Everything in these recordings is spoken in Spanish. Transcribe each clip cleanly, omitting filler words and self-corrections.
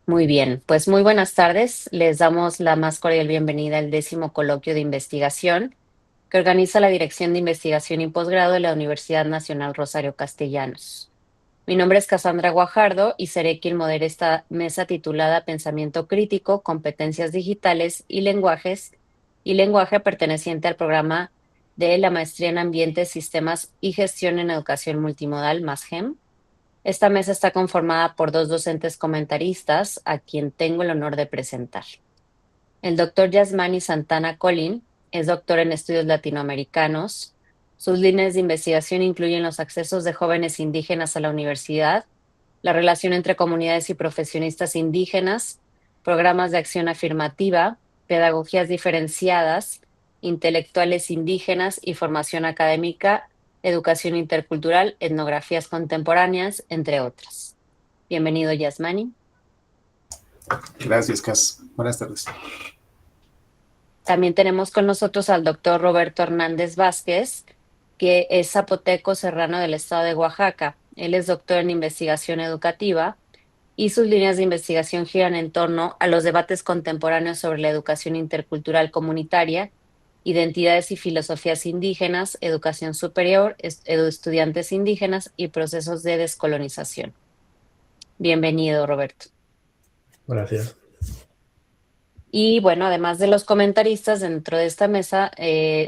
Muy bien, pues muy buenas tardes. Les damos la más cordial bienvenida al 10º coloquio de investigación que organiza la Dirección de Investigación y Posgrado de la Universidad Nacional Rosario Castellanos. Mi nombre es Cassandra Guajardo y seré quien modere esta mesa titulada Pensamiento Crítico, Competencias Digitales y Lenguaje perteneciente al programa de la Maestría en Ambientes, Sistemas y Gestión en Educación Multimodal, MASGEM. Esta mesa está conformada por dos docentes comentaristas, a quien tengo el honor de presentar. El doctor Yasmani Santana Colín es doctor en estudios latinoamericanos. Sus líneas de investigación incluyen los accesos de jóvenes indígenas a la universidad, la relación entre comunidades y profesionistas indígenas, programas de acción afirmativa, pedagogías diferenciadas, intelectuales indígenas y formación académica, educación intercultural, etnografías contemporáneas, entre otras. Bienvenido, Yasmani. Gracias, Cas. Buenas tardes. También tenemos con nosotros al doctor Roberto Hernández Vázquez, que es zapoteco serrano del estado de Oaxaca. Él es doctor en investigación educativa y sus líneas de investigación giran en torno a los debates contemporáneos sobre la educación intercultural comunitaria, identidades y filosofías indígenas, educación superior, estudiantes indígenas y procesos de descolonización. Bienvenido, Roberto. Gracias. Y bueno, además de los comentaristas, dentro de esta mesa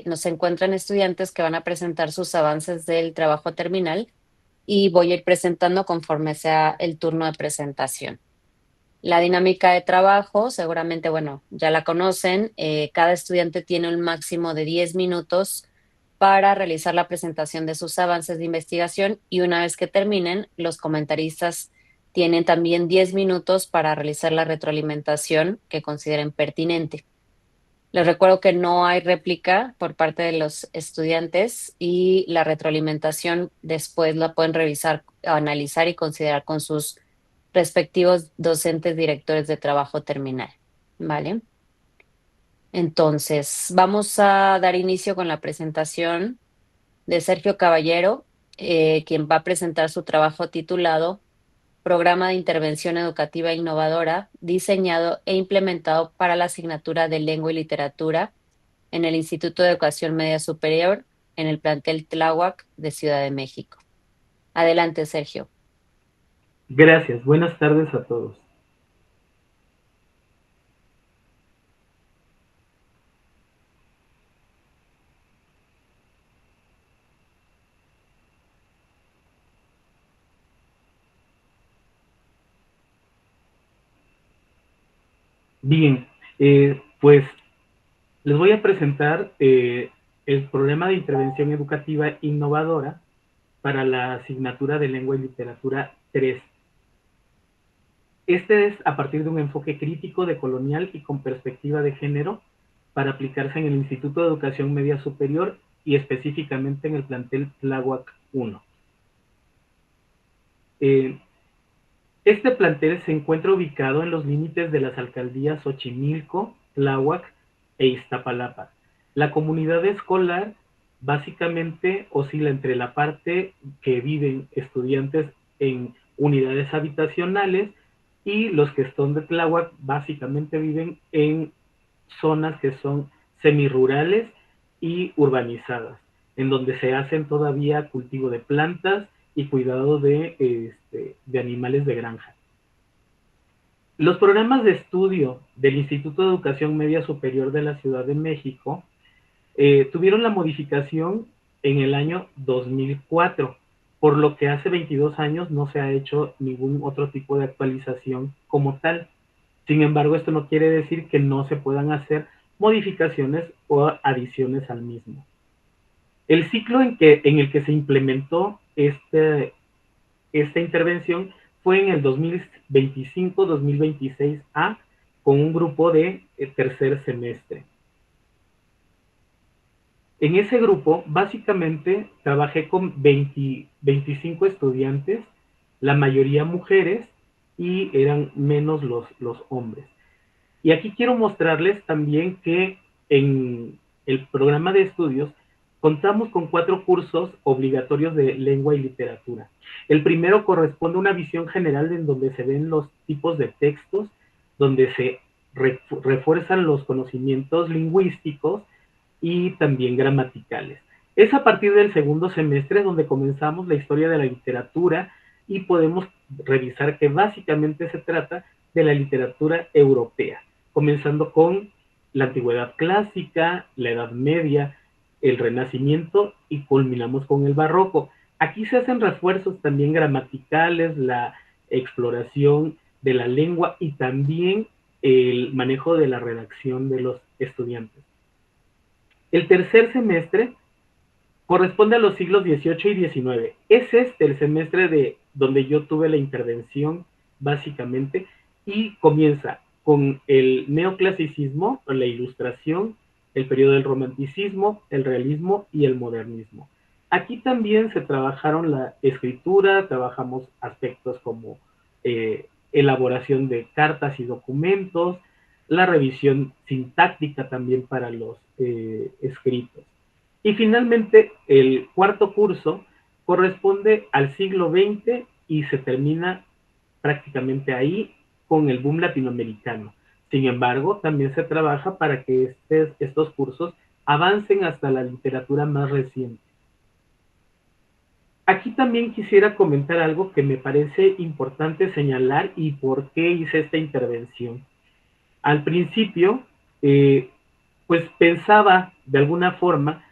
nos encuentran estudiantes que van a presentar sus avances del trabajo terminal y voy a ir presentando conforme sea el turno de presentación. La dinámica de trabajo, seguramente, bueno, ya la conocen. Cada estudiante tiene un máximo de 10 minutos para realizar la presentación de sus avances de investigación y una vez que terminen, los comentaristas tienen también 10 minutos para realizar la retroalimentación que consideren pertinente. Les recuerdo que no hay réplica por parte de los estudiantes y la retroalimentación después la pueden revisar, analizar y considerar con sus respectivos docentes directores de trabajo terminal. ¿Vale? Entonces, vamos a dar inicio con la presentación de Sergio Caballero, quien va a presentar su trabajo titulado Programa de Intervención Educativa Innovadora, diseñado e implementado para la asignatura de Lengua y Literatura en el Instituto de Educación Media Superior, en el plantel Tláhuac de Ciudad de México. Adelante, Sergio. Gracias. Buenas tardes a todos. Bien, pues les voy a presentar el programa de intervención educativa innovadora para la asignatura de Lengua y Literatura 3. Este es a partir de un enfoque crítico, decolonial y con perspectiva de género para aplicarse en el Instituto de Educación Media Superior y específicamente en el plantel Tláhuac 1. Este plantel se encuentra ubicado en los límites de las alcaldías Xochimilco, Tláhuac e Iztapalapa. La comunidad escolar básicamente oscila entre la parte que viven estudiantes en unidades habitacionales y los que son de Tláhuac básicamente viven en zonas que son semirurales y urbanizadas, en donde se hacen todavía cultivo de plantas y cuidado de animales de granja. Los programas de estudio del Instituto de Educación Media Superior de la Ciudad de México tuvieron la modificación en el año 2004, por lo que hace 22 años no se ha hecho ningún otro tipo de actualización como tal. Sin embargo, esto no quiere decir que no se puedan hacer modificaciones o adiciones al mismo. El ciclo en el que se implementó esta intervención fue en el 2025-2026A con un grupo de tercer semestre. En ese grupo, básicamente, trabajé con 25 estudiantes, la mayoría mujeres, y eran menos los hombres. Y aquí quiero mostrarles también que en el programa de estudios Contamos con 4 cursos obligatorios de lengua y literatura. El primero corresponde a una visión general en donde se ven los tipos de textos, donde se refuerzan los conocimientos lingüísticos y también gramaticales. Es a partir del segundo semestre donde comenzamos la historia de la literatura y podemos revisar que básicamente se trata de la literatura europea, comenzando con la antigüedad clásica, la Edad Media, el Renacimiento y culminamos con el Barroco. Aquí se hacen refuerzos también gramaticales, la exploración de la lengua y también el manejo de la redacción de los estudiantes. El tercer semestre corresponde a los siglos XVIII y XIX. Es este el semestre de donde yo tuve la intervención, básicamente, y comienza con el neoclasicismo, la ilustración, el periodo del romanticismo, el realismo y el modernismo. Aquí también se trabajaron la escritura, trabajamos aspectos como elaboración de cartas y documentos, la revisión sintáctica también para los escritos. Y finalmente, el cuarto curso corresponde al siglo XX y se termina prácticamente ahí con el boom latinoamericano. Sin embargo, también se trabaja para que estos cursos avancen hasta la literatura más reciente. Aquí también quisiera comentar algo que me parece importante señalar y por qué hice esta intervención. Al principio, pues pensaba de alguna forma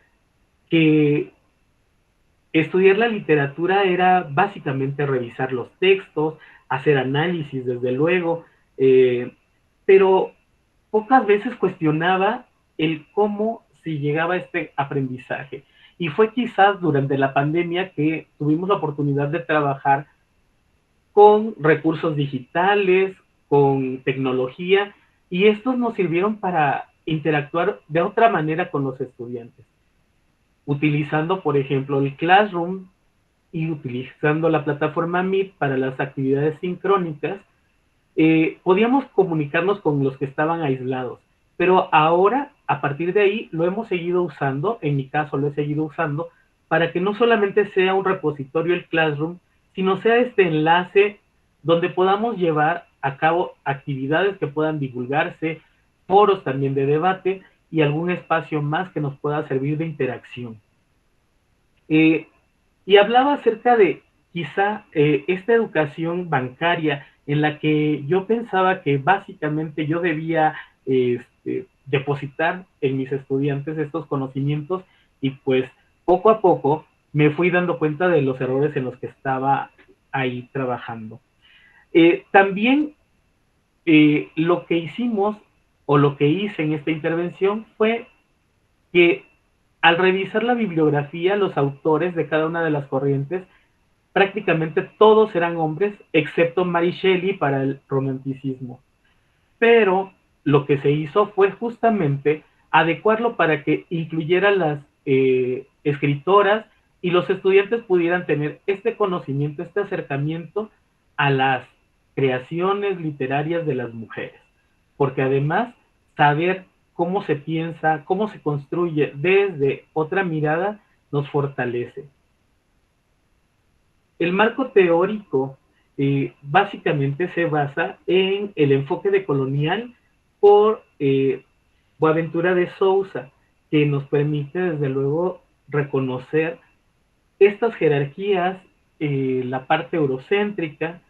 que estudiar la literatura era básicamente revisar los textos, hacer análisis, desde luego, eh, pero pocas veces cuestionaba el cómo se llegaba a este aprendizaje. Y fue quizás durante la pandemia que tuvimos la oportunidad de trabajar con recursos digitales, con tecnología, y estos nos sirvieron para interactuar de otra manera con los estudiantes utilizando, por ejemplo, el Classroom y utilizando la plataforma Meet para las actividades sincrónicas, podíamos comunicarnos con los que estaban aislados. Pero ahora, a partir de ahí, lo hemos seguido usando, en mi caso lo he seguido usando, para que no solamente sea un repositorio el Classroom, sino sea este enlace donde podamos llevar a cabo actividades que puedan divulgarse, foros también de debate y algún espacio más que nos pueda servir de interacción. Eh, y hablaba acerca de quizá esta educación bancaria en la que yo pensaba que básicamente yo debía depositar en mis estudiantes estos conocimientos y pues poco a poco me fui dando cuenta de los errores en los que estaba ahí trabajando. También lo que hicimos o lo que hice en esta intervención fue que al revisar la bibliografía, los autores de cada una de las corrientes, prácticamente todos eran hombres, excepto Mary Shelley para el romanticismo. Pero lo que se hizo fue justamente adecuarlo para que incluyera las escritoras y los estudiantes pudieran tener este conocimiento, este acercamiento a las creaciones literarias de las mujeres. Porque además, saber cómo se piensa, cómo se construye desde otra mirada, nos fortalece. El marco teórico básicamente se basa en el enfoque de colonial por Boaventura de Sousa, que nos permite desde luego reconocer estas jerarquías, la parte eurocéntrica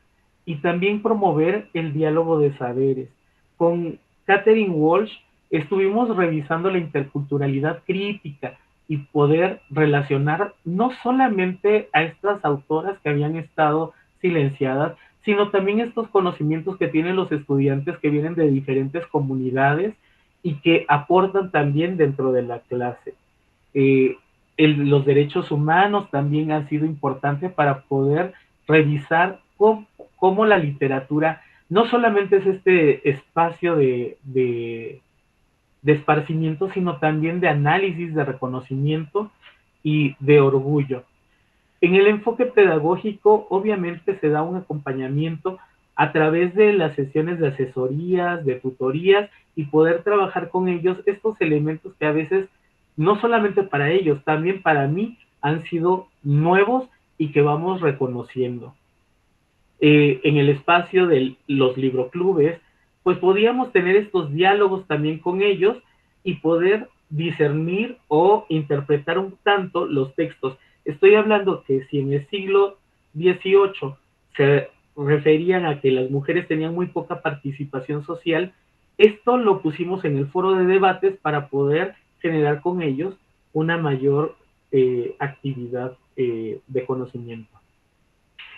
y también promover el diálogo de saberes. Con Catherine Walsh estuvimos revisando la interculturalidad crítica y poder relacionar no solamente a estas autoras que habían estado silenciadas, sino también estos conocimientos que tienen los estudiantes que vienen de diferentes comunidades y que aportan también dentro de la clase. Eh, los derechos humanos también han sido importantes para poder revisar cómo la literatura no solamente es este espacio de esparcimiento, sino también de análisis, de reconocimiento y de orgullo. En el enfoque pedagógico, obviamente se da un acompañamiento a través de las sesiones de asesorías, de tutorías y poder trabajar con ellos estos elementos que a veces no solamente para ellos, también para mí han sido nuevos y que vamos reconociendo. En el espacio de los libroclubes, pues podíamos tener estos diálogos también con ellos y poder discernir o interpretar un tanto los textos. Estoy hablando que si en el siglo XVIII se referían a que las mujeres tenían muy poca participación social, esto lo pusimos en el foro de debates para poder generar con ellos una mayor actividad de conocimiento.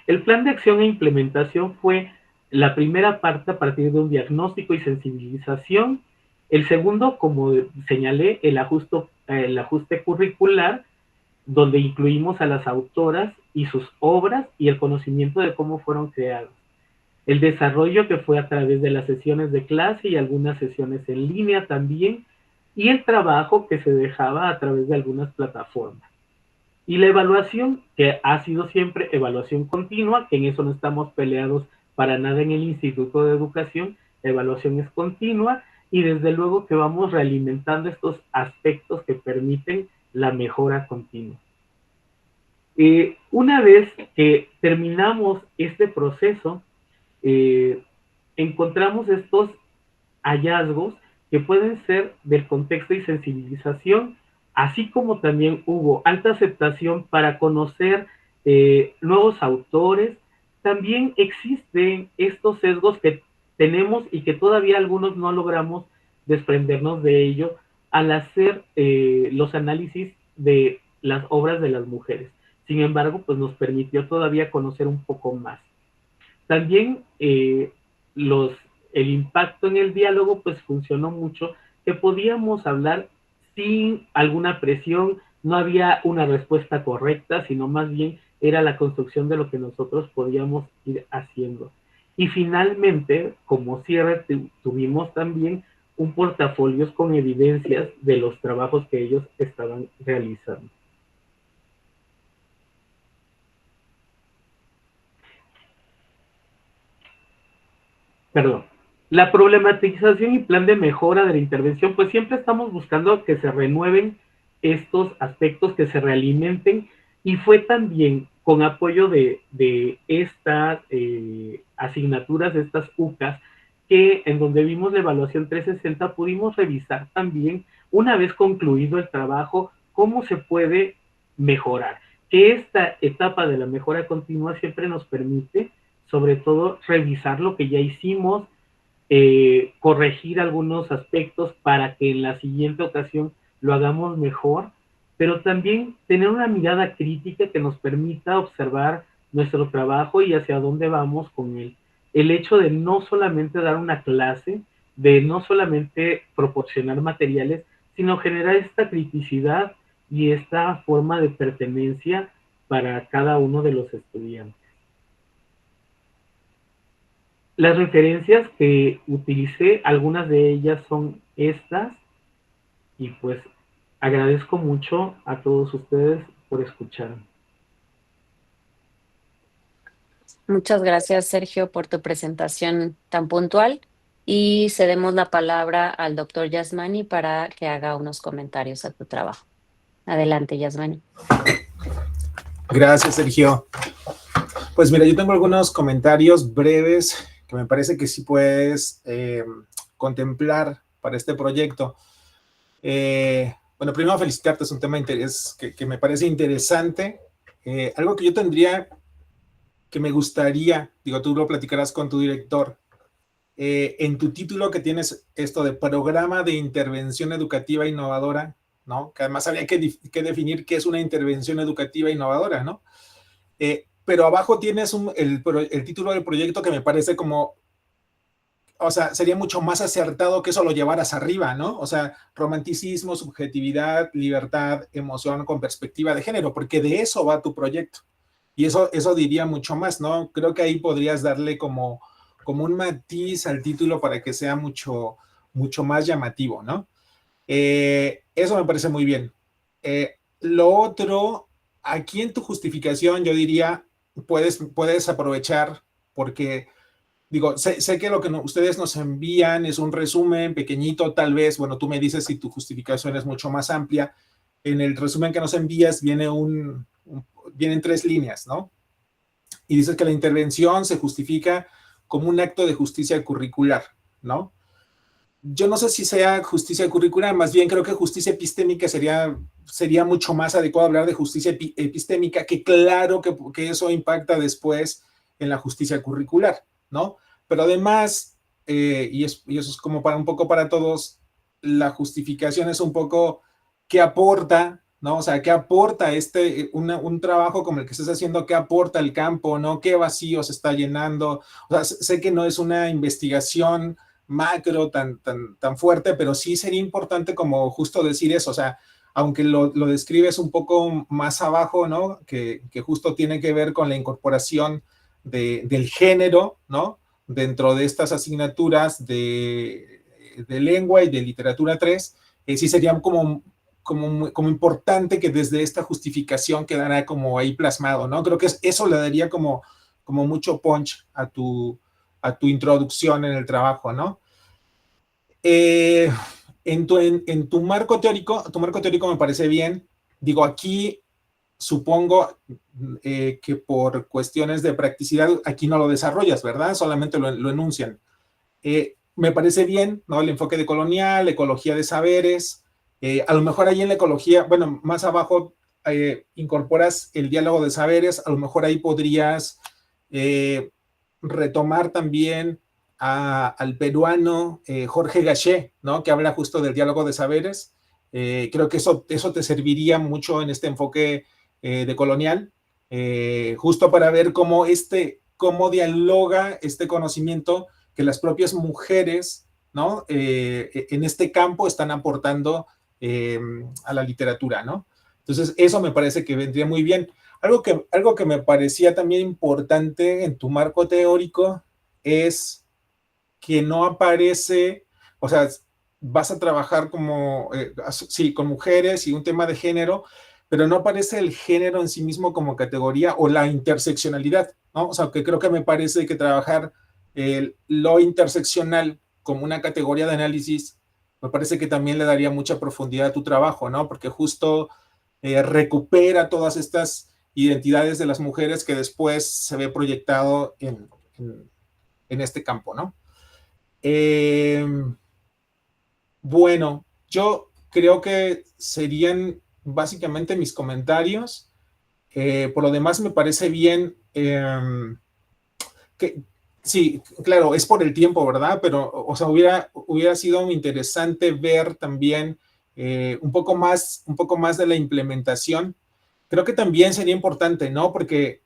El plan de acción e implementación fue la primera parte a partir de un diagnóstico y sensibilización. El segundo, como señalé, el ajuste curricular, donde incluimos a las autoras y sus obras y el conocimiento de cómo fueron creadas. El desarrollo que fue a través de las sesiones de clase y algunas sesiones en línea también, y el trabajo que se dejaba a través de algunas plataformas. Y la evaluación, que ha sido siempre evaluación continua, que en eso no estamos peleados para nada en el Instituto de Educación, la evaluación es continua y desde luego que vamos realimentando estos aspectos que permiten la mejora continua. Una vez que terminamos este proceso, eh, encontramos estos hallazgos que pueden ser del contexto y sensibilización, así como también hubo alta aceptación para conocer nuevos autores. También existen estos sesgos que tenemos y que todavía algunos no logramos desprendernos de ello al hacer los análisis de las obras de las mujeres. Sin embargo, pues nos permitió todavía conocer un poco más. También los, el impacto en el diálogo pues funcionó mucho, que podíamos hablar sin alguna presión, no había una respuesta correcta, sino más bien era la construcción de lo que nosotros podíamos ir haciendo. Y finalmente, como cierre, tuvimos también un portafolio con evidencias de los trabajos que ellos estaban realizando. Perdón, la problematización y plan de mejora de la intervención, pues siempre estamos buscando que se renueven estos aspectos, que se realimenten, y fue también con apoyo de estas asignaturas, de estas UCAS, que en donde vimos la evaluación 360 pudimos revisar también, una vez concluido el trabajo, cómo se puede mejorar. Que esta etapa de la mejora continua siempre nos permite sobre todo revisar lo que ya hicimos, corregir algunos aspectos para que en la siguiente ocasión lo hagamos mejor, pero también tener una mirada crítica que nos permita observar nuestro trabajo y hacia dónde vamos con él. El hecho de no solamente dar una clase, de no solamente proporcionar materiales, sino generar esta criticidad y esta forma de pertenencia para cada uno de los estudiantes. Las referencias que utilicé, algunas de ellas son estas, y pues agradezco mucho a todos ustedes por escucharme. Muchas gracias, Sergio, por tu presentación tan puntual y cedemos la palabra al doctor Yasmani para que haga unos comentarios a tu trabajo. Adelante, Yasmani. Gracias, Sergio. Pues mira, yo tengo algunos comentarios breves que me parece que sí puedes contemplar para este proyecto. Bueno, primero felicitarte, es un tema que me parece interesante. Algo que yo tendría, que me gustaría, digo, tú lo platicarás con tu director, en tu título que tienes esto de Programa de Intervención Educativa Innovadora, ¿no? Que además habría que definir qué es una intervención educativa innovadora, ¿no? Pero abajo tienes el título del proyecto que me parece como, o sea, sería mucho más acertado que eso lo llevaras arriba, ¿no? O sea, romanticismo, subjetividad, libertad, emoción con perspectiva de género, porque de eso va tu proyecto. Y eso diría mucho más, ¿no? Creo que ahí podrías darle como un matiz al título para que sea mucho más llamativo, ¿no? Eso me parece muy bien. Lo otro, aquí en tu justificación yo diría, puedes aprovechar, porque digo, sé que lo que ustedes nos envían es un resumen pequeñito, tal vez, bueno, tú me dices si tu justificación es mucho más amplia. En el resumen que nos envías vienen 3 líneas, ¿no? Y dices que la intervención se justifica como un acto de justicia curricular, ¿no? Yo no sé si sea justicia curricular, más bien creo que justicia epistémica sería mucho más adecuado hablar de justicia epistémica, que claro que eso impacta después en la justicia curricular, ¿no? Pero además, y eso es como para un poco para todos, la justificación es un poco qué aporta, ¿no? O sea, qué aporta un trabajo como el que estás haciendo, qué aporta el campo, ¿no? ¿Qué vacío se está llenando? O sea, sé que no es una investigación macro tan fuerte, pero sí sería importante como justo decir eso, o sea, aunque lo describes un poco más abajo, ¿no? Que justo tiene que ver con la incorporación del género, ¿no? Dentro de estas asignaturas de lengua y de literatura 3, sí sería como importante que desde esta justificación quedara como ahí plasmado, ¿no? Creo que eso le daría como mucho punch a tu introducción en el trabajo, ¿no? Eh, en tu marco teórico me parece bien. Digo, aquí supongo que por cuestiones de practicidad, aquí no lo desarrollas, ¿verdad? Solamente lo enuncian. Me parece bien, ¿no? El enfoque de colonial, ecología de saberes. A lo mejor ahí en la ecología, bueno, más abajo incorporas el diálogo de saberes, a lo mejor ahí podrías eh, retomar también al peruano Jorge Gaché, ¿no? Que habla justo del diálogo de saberes. Creo que eso te serviría mucho en este enfoque de colonial, justo para ver cómo dialoga este conocimiento que las propias mujeres, ¿no? En este campo están aportando a la literatura, ¿no? Entonces, eso me parece que vendría muy bien. Algo que me parecía también importante en tu marco teórico es que no aparece, o sea, vas a trabajar sí, con mujeres y un tema de género, pero no aparece el género en sí mismo como categoría o la interseccionalidad, ¿no? O sea, que creo que me parece que trabajar lo interseccional como una categoría de análisis, me parece que también le daría mucha profundidad a tu trabajo, ¿no? Porque justo recupera todas estas identidades de las mujeres que después se ve proyectado en este campo, ¿no? Eh, bueno, yo creo que serían básicamente mis comentarios. Por lo demás, me parece bien que, sí, claro, es por el tiempo, ¿verdad? Pero, o sea, hubiera sido interesante ver también un poco más de la implementación. Creo que también sería importante, ¿no? Porque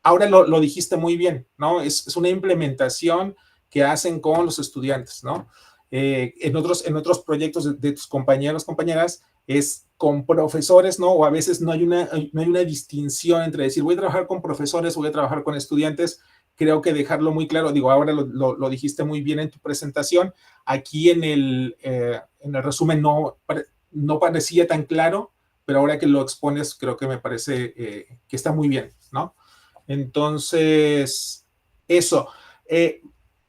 ahora lo dijiste muy bien, ¿no? Es una implementación que hacen con los estudiantes, ¿no? En otros proyectos de tus compañeros, compañeras, es con profesores, ¿no? O a veces no hay una distinción entre decir, voy a trabajar con profesores, voy a trabajar con estudiantes. Creo que dejarlo muy claro, digo, ahora lo dijiste muy bien en tu presentación. Aquí en el resumen no parecía tan claro, pero ahora que lo expones, creo que me parece que está muy bien, ¿no? Entonces, eso. Eh,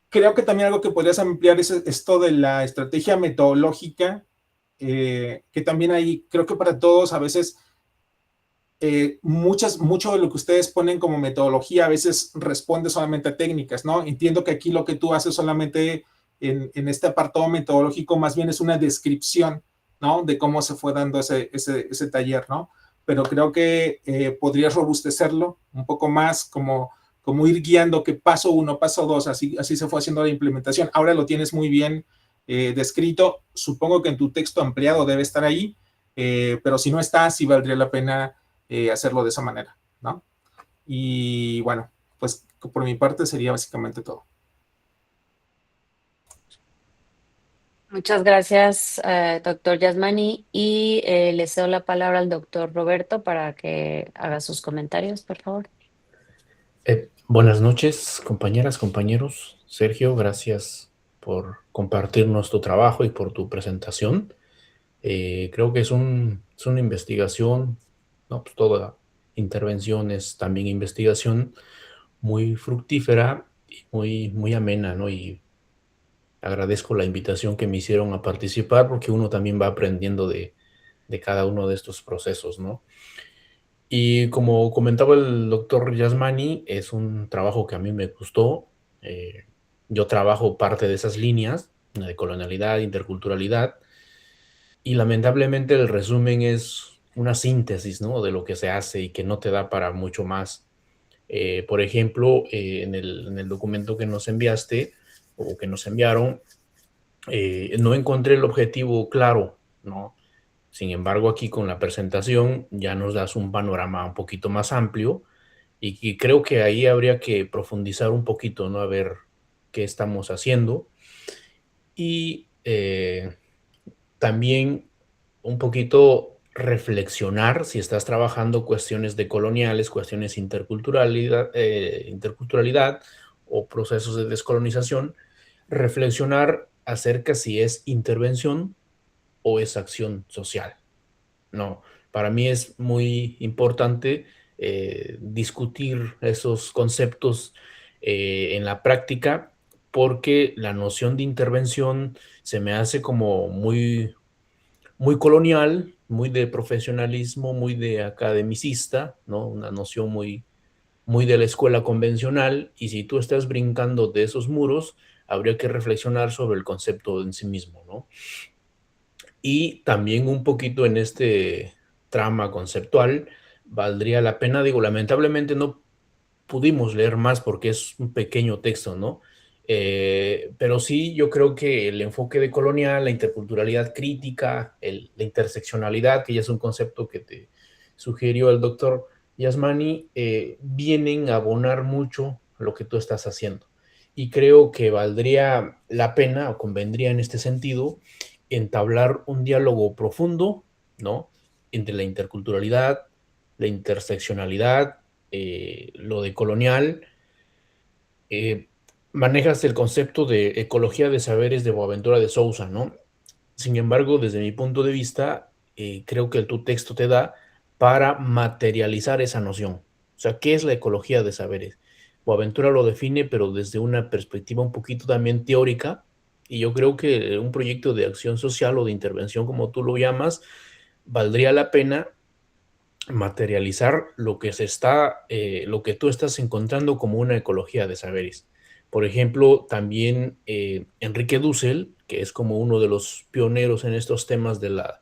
Creo que también algo que podrías ampliar es esto de la estrategia metodológica, que también ahí creo que para todos a veces mucho de lo que ustedes ponen como metodología a veces responde solamente a técnicas, ¿no? Entiendo que aquí lo que tú haces solamente en este apartado metodológico más bien es una descripción, ¿no? De cómo se fue dando ese taller, ¿no? Pero creo que podrías robustecerlo un poco más, como ir guiando que paso 1, paso 2, así se fue haciendo la implementación. Ahora lo tienes muy bien descrito. Supongo que en tu texto ampliado debe estar ahí, pero si no está, sí valdría la pena hacerlo de esa manera, ¿no? Y bueno, pues por mi parte sería básicamente todo. Muchas gracias, doctor Yasmani. Y le cedo la palabra al doctor Roberto para que haga sus comentarios, por favor. Buenas noches, compañeras, compañeros. Sergio, gracias por compartirnos tu trabajo y por tu presentación. Creo que es una investigación, ¿no? Pues toda intervención es también investigación muy fructífera muy amena, ¿no? Y agradezco la invitación que me hicieron a participar porque uno también va aprendiendo de cada uno de estos procesos, ¿no? Y como comentaba el doctor Yasmani, es un trabajo que a mí me gustó. Eh, yo trabajo parte de esas líneas, la de colonialidad, interculturalidad, y lamentablemente el resumen es una síntesis, ¿no? De lo que se hace y que no te da para mucho más. Por ejemplo, en el documento que nos enviaste o que nos enviaron, no encontré el objetivo claro, ¿no? Sin embargo, aquí con la presentación ya nos das un panorama un poquito más amplio y creo que ahí habría que profundizar un poquito, ¿no? A ver qué estamos haciendo y también un poquito reflexionar si estás trabajando cuestiones decoloniales, cuestiones interculturalidad o procesos de descolonización, reflexionar acerca si es intervención o es acción social. No, para mí es muy importante discutir esos conceptos en la práctica porque la noción de intervención se me hace como muy colonial, muy de profesionalismo, muy de academicista, ¿no? Una noción muy de la escuela convencional, y si tú estás brincando de esos muros, habría que reflexionar sobre el concepto en sí mismo, ¿no? Y también un poquito en este trama conceptual, valdría la pena, digo, lamentablemente no pudimos leer más porque es un pequeño texto, ¿no? Pero sí, yo creo que el enfoque de colonial, la interculturalidad crítica, la interseccionalidad, que ya es un concepto que te sugirió el doctor Yasmani, vienen a abonar mucho lo que tú estás haciendo. Y creo que valdría la pena o convendría en este sentido entablar un diálogo profundo, ¿no? Entre la interculturalidad, la interseccionalidad, lo de colonial. eh, Manejas el concepto de ecología de saberes de Boaventura de Sousa, ¿no? Sin embargo, desde mi punto de vista, creo que tu texto te da para materializar esa noción. O sea, ¿qué es la ecología de saberes? Boaventura lo define, pero desde una perspectiva un poquito también teórica, y yo creo que un proyecto de acción social o de intervención, como tú lo llamas, valdría la pena materializar lo que lo que tú estás encontrando como una ecología de saberes. Por ejemplo, también Enrique Dussel, que es como uno de los pioneros en estos temas de la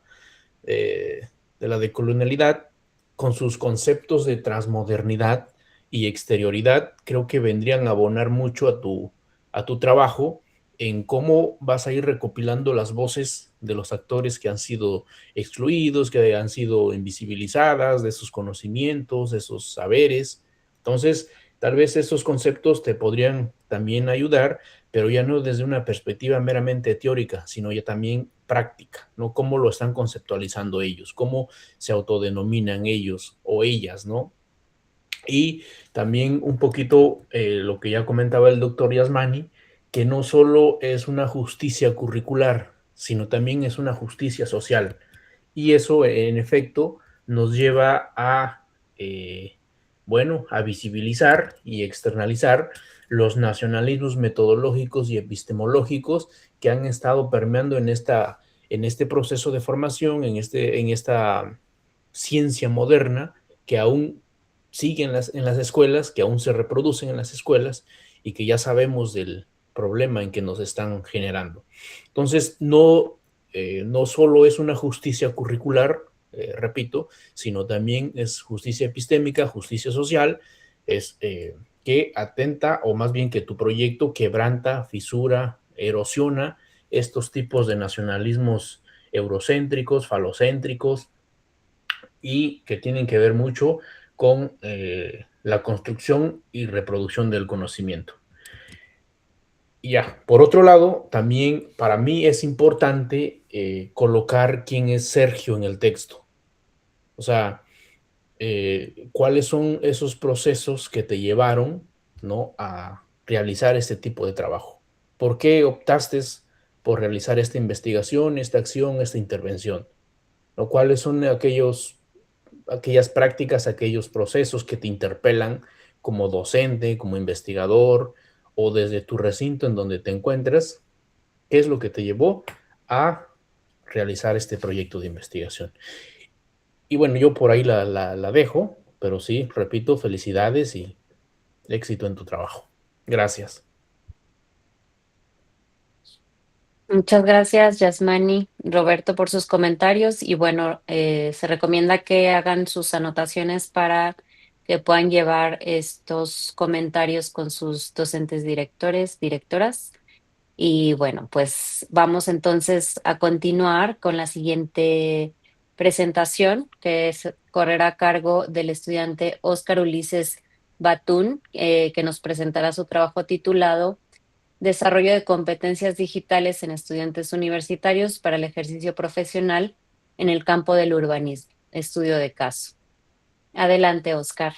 decolonialidad, con sus conceptos de transmodernidad y exterioridad, creo que vendrían a abonar mucho a tu trabajo en cómo vas a ir recopilando las voces de los actores que han sido excluidos, que han sido invisibilizadas, de sus conocimientos, de sus saberes. Entonces, tal vez esos conceptos te podrían también ayudar, pero ya no desde una perspectiva meramente teórica, sino ya también práctica, ¿no? Cómo lo están conceptualizando ellos, cómo se autodenominan ellos o ellas, ¿no? Y también un poquito lo que ya comentaba el doctor Yasmani, que no solo es una justicia curricular, sino también es una justicia social. Y eso, en efecto, nos lleva eh, bueno, a visibilizar y externalizar los nacionalismos metodológicos y epistemológicos que han estado permeando en este proceso de formación, en esta ciencia moderna que aún sigue en las escuelas, que aún se reproducen en las escuelas y que ya sabemos del problema en que nos están generando. Entonces, no solo es una justicia curricular, repito, sino también es justicia epistémica, justicia social, es que atenta, o más bien que tu proyecto quebranta, fisura, erosiona estos tipos de nacionalismos eurocéntricos, falocéntricos, y que tienen que ver mucho con la construcción y reproducción del conocimiento. Y ya, por otro lado, también para mí es importante colocar quién es Sergio en el texto. O sea, cuáles son esos procesos que te llevaron, ¿no?, a realizar este tipo de trabajo. ¿Por qué optaste por realizar esta investigación, esta acción, esta intervención? ¿No? ¿Cuáles son aquellas prácticas, aquellos procesos que te interpelan como docente, como investigador o desde tu recinto en donde te encuentres, qué es lo que te llevó a realizar este proyecto de investigación. Y bueno, yo por ahí la dejo, pero sí, repito, felicidades y éxito en tu trabajo. Gracias. Muchas gracias, Yasmani, Roberto, por sus comentarios. Y bueno, se recomienda que hagan sus anotaciones para que puedan llevar estos comentarios con sus docentes directores, directoras. Y bueno, pues vamos entonces a continuar con la siguiente presentación, que correrá a cargo del estudiante Óscar Ulises Batún, que nos presentará su trabajo titulado Desarrollo de competencias digitales en estudiantes universitarios para el ejercicio profesional en el campo del urbanismo, estudio de caso. Adelante, Óscar.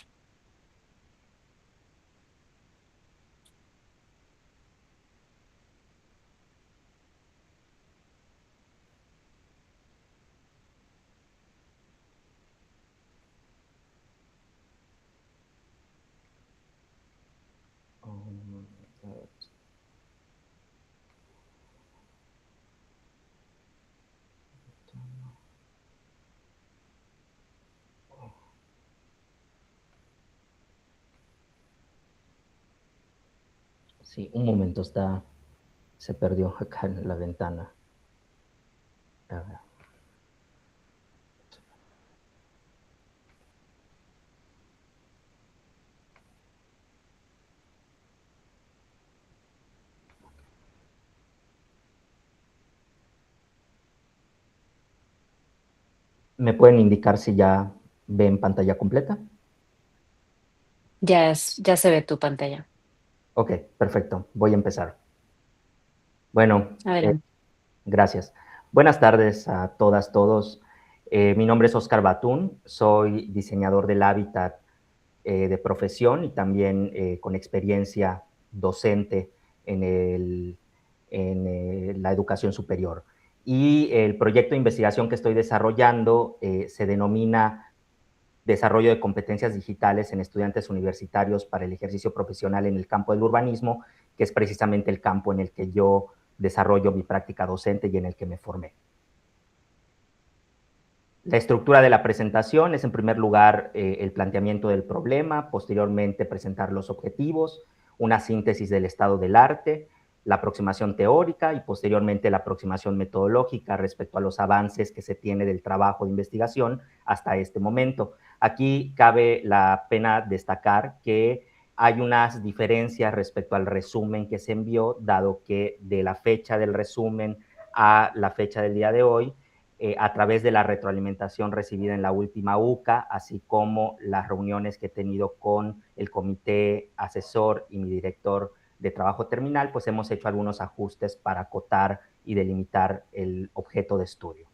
Sí, un momento, se perdió acá en la ventana. A ver. ¿Me pueden indicar si ya ven pantalla completa? Ya se ve tu pantalla. Ok, perfecto. Voy a empezar. Bueno, Adelante. gracias. Buenas tardes a todas, todos. Mi nombre es Óscar Batún, soy diseñador del hábitat de profesión y también con experiencia docente en la educación superior. Y el proyecto de investigación que estoy desarrollando se denomina Desarrollo de competencias digitales en estudiantes universitarios para el ejercicio profesional en el campo del urbanismo, que es precisamente el campo en el que yo desarrollo mi práctica docente y en el que me formé. La estructura de la presentación es, en primer lugar, el planteamiento del problema, posteriormente presentar los objetivos, una síntesis del estado del arte, la aproximación teórica y posteriormente la aproximación metodológica respecto a los avances que se tiene del trabajo de investigación hasta este momento. Aquí cabe la pena destacar que hay unas diferencias respecto al resumen que se envió, dado que de la fecha del resumen a la fecha del día de hoy, a través de la retroalimentación recibida en la última UCA, así como las reuniones que he tenido con el comité asesor y mi director de trabajo terminal, pues hemos hecho algunos ajustes para acotar y delimitar el objeto de estudio.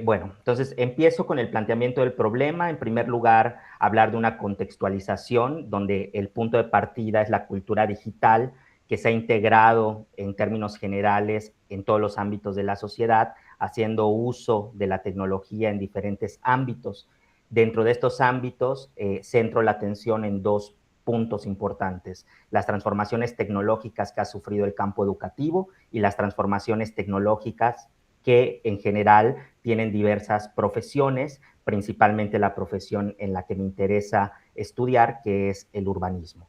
Bueno, entonces empiezo con el planteamiento del problema. En primer lugar, hablar de una contextualización donde el punto de partida es la cultura digital que se ha integrado en términos generales en todos los ámbitos de la sociedad, haciendo uso de la tecnología en diferentes ámbitos. Dentro de estos ámbitos, centro la atención en dos puntos importantes: las transformaciones tecnológicas que ha sufrido el campo educativo y las transformaciones tecnológicas que en general tienen diversas profesiones, principalmente la profesión en la que me interesa estudiar, que es el urbanismo.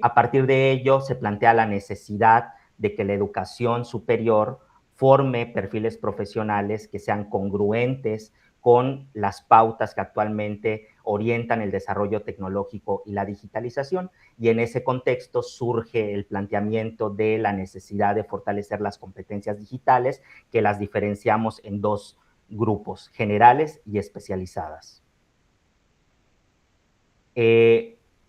A partir de ello, se plantea la necesidad de que la educación superior forme perfiles profesionales que sean congruentes con las pautas que actualmente orientan el desarrollo tecnológico y la digitalización, y en ese contexto surge el planteamiento de la necesidad de fortalecer las competencias digitales, que las diferenciamos en dos grupos: generales y especializadas.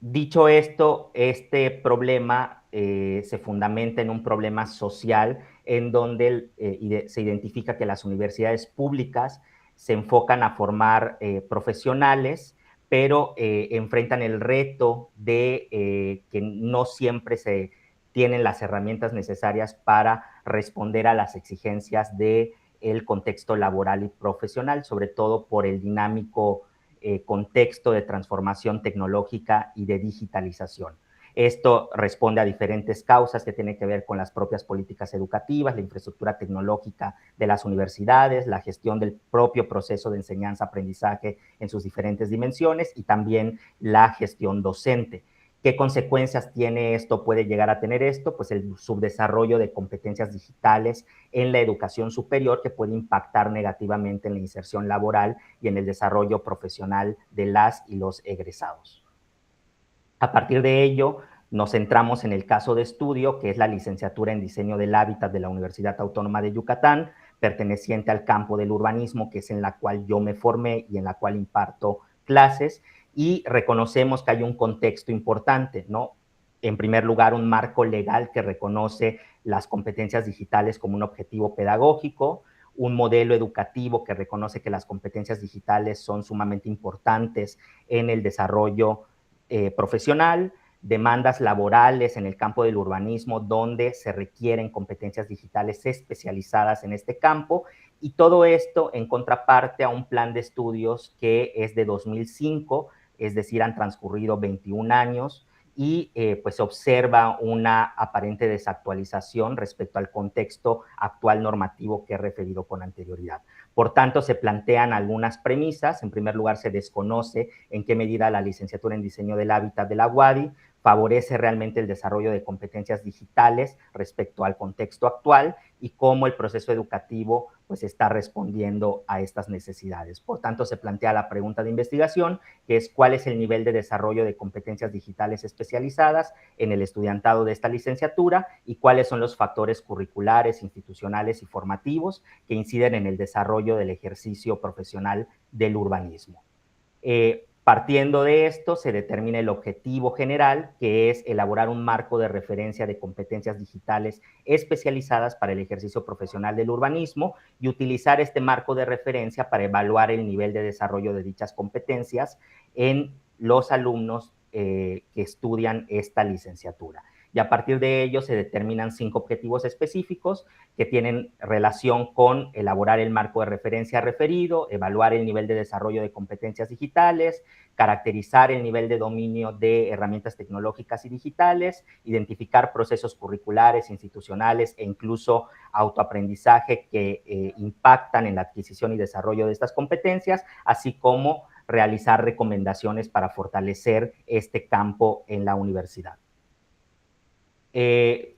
Dicho esto, este problema se fundamenta en un problema social en donde se identifica que las universidades públicas se enfocan a formar profesionales, pero enfrentan el reto de que no siempre se tienen las herramientas necesarias para responder a las exigencias del contexto laboral y profesional, sobre todo por el dinámico contexto de transformación tecnológica y de digitalización. Esto responde a diferentes causas que tienen que ver con las propias políticas educativas, la infraestructura tecnológica de las universidades, la gestión del propio proceso de enseñanza-aprendizaje en sus diferentes dimensiones y también la gestión docente. ¿Qué consecuencias tiene esto, puede llegar a tener esto? Pues el subdesarrollo de competencias digitales en la educación superior que puede impactar negativamente en la inserción laboral y en el desarrollo profesional de las y los egresados. A partir de ello, nos centramos en el caso de estudio, que es la licenciatura en diseño del hábitat de la Universidad Autónoma de Yucatán, perteneciente al campo del urbanismo, que es en la cual yo me formé y en la cual imparto clases, y reconocemos que hay un contexto importante, ¿no? En primer lugar, un marco legal que reconoce las competencias digitales como un objetivo pedagógico, un modelo educativo que reconoce que las competencias digitales son sumamente importantes en el desarrollo profesional, demandas laborales en el campo del urbanismo donde se requieren competencias digitales especializadas en este campo, y todo esto en contraparte a un plan de estudios que es de 2005, es decir, han transcurrido 21 años, y pues se observa una aparente desactualización respecto al contexto actual normativo que he referido con anterioridad. Por tanto, se plantean algunas premisas. En primer lugar, se desconoce en qué medida la licenciatura en diseño del hábitat de la UADY favorece realmente el desarrollo de competencias digitales respecto al contexto actual y cómo el proceso educativo pues está respondiendo a estas necesidades. Por tanto, se plantea la pregunta de investigación, que es cuál es el nivel de desarrollo de competencias digitales especializadas en el estudiantado de esta licenciatura y cuáles son los factores curriculares, institucionales y formativos que inciden en el desarrollo del ejercicio profesional del urbanismo. Partiendo de esto, se determina el objetivo general, que es elaborar un marco de referencia de competencias digitales especializadas para el ejercicio profesional del urbanismo y utilizar este marco de referencia para evaluar el nivel de desarrollo de dichas competencias en los alumnos que estudian esta licenciatura. Y a partir de ello se determinan 5 objetivos específicos que tienen relación con elaborar el marco de referencia referido, evaluar el nivel de desarrollo de competencias digitales, caracterizar el nivel de dominio de herramientas tecnológicas y digitales, identificar procesos curriculares, institucionales e incluso autoaprendizaje que impactan en la adquisición y desarrollo de estas competencias, así como realizar recomendaciones para fortalecer este campo en la universidad.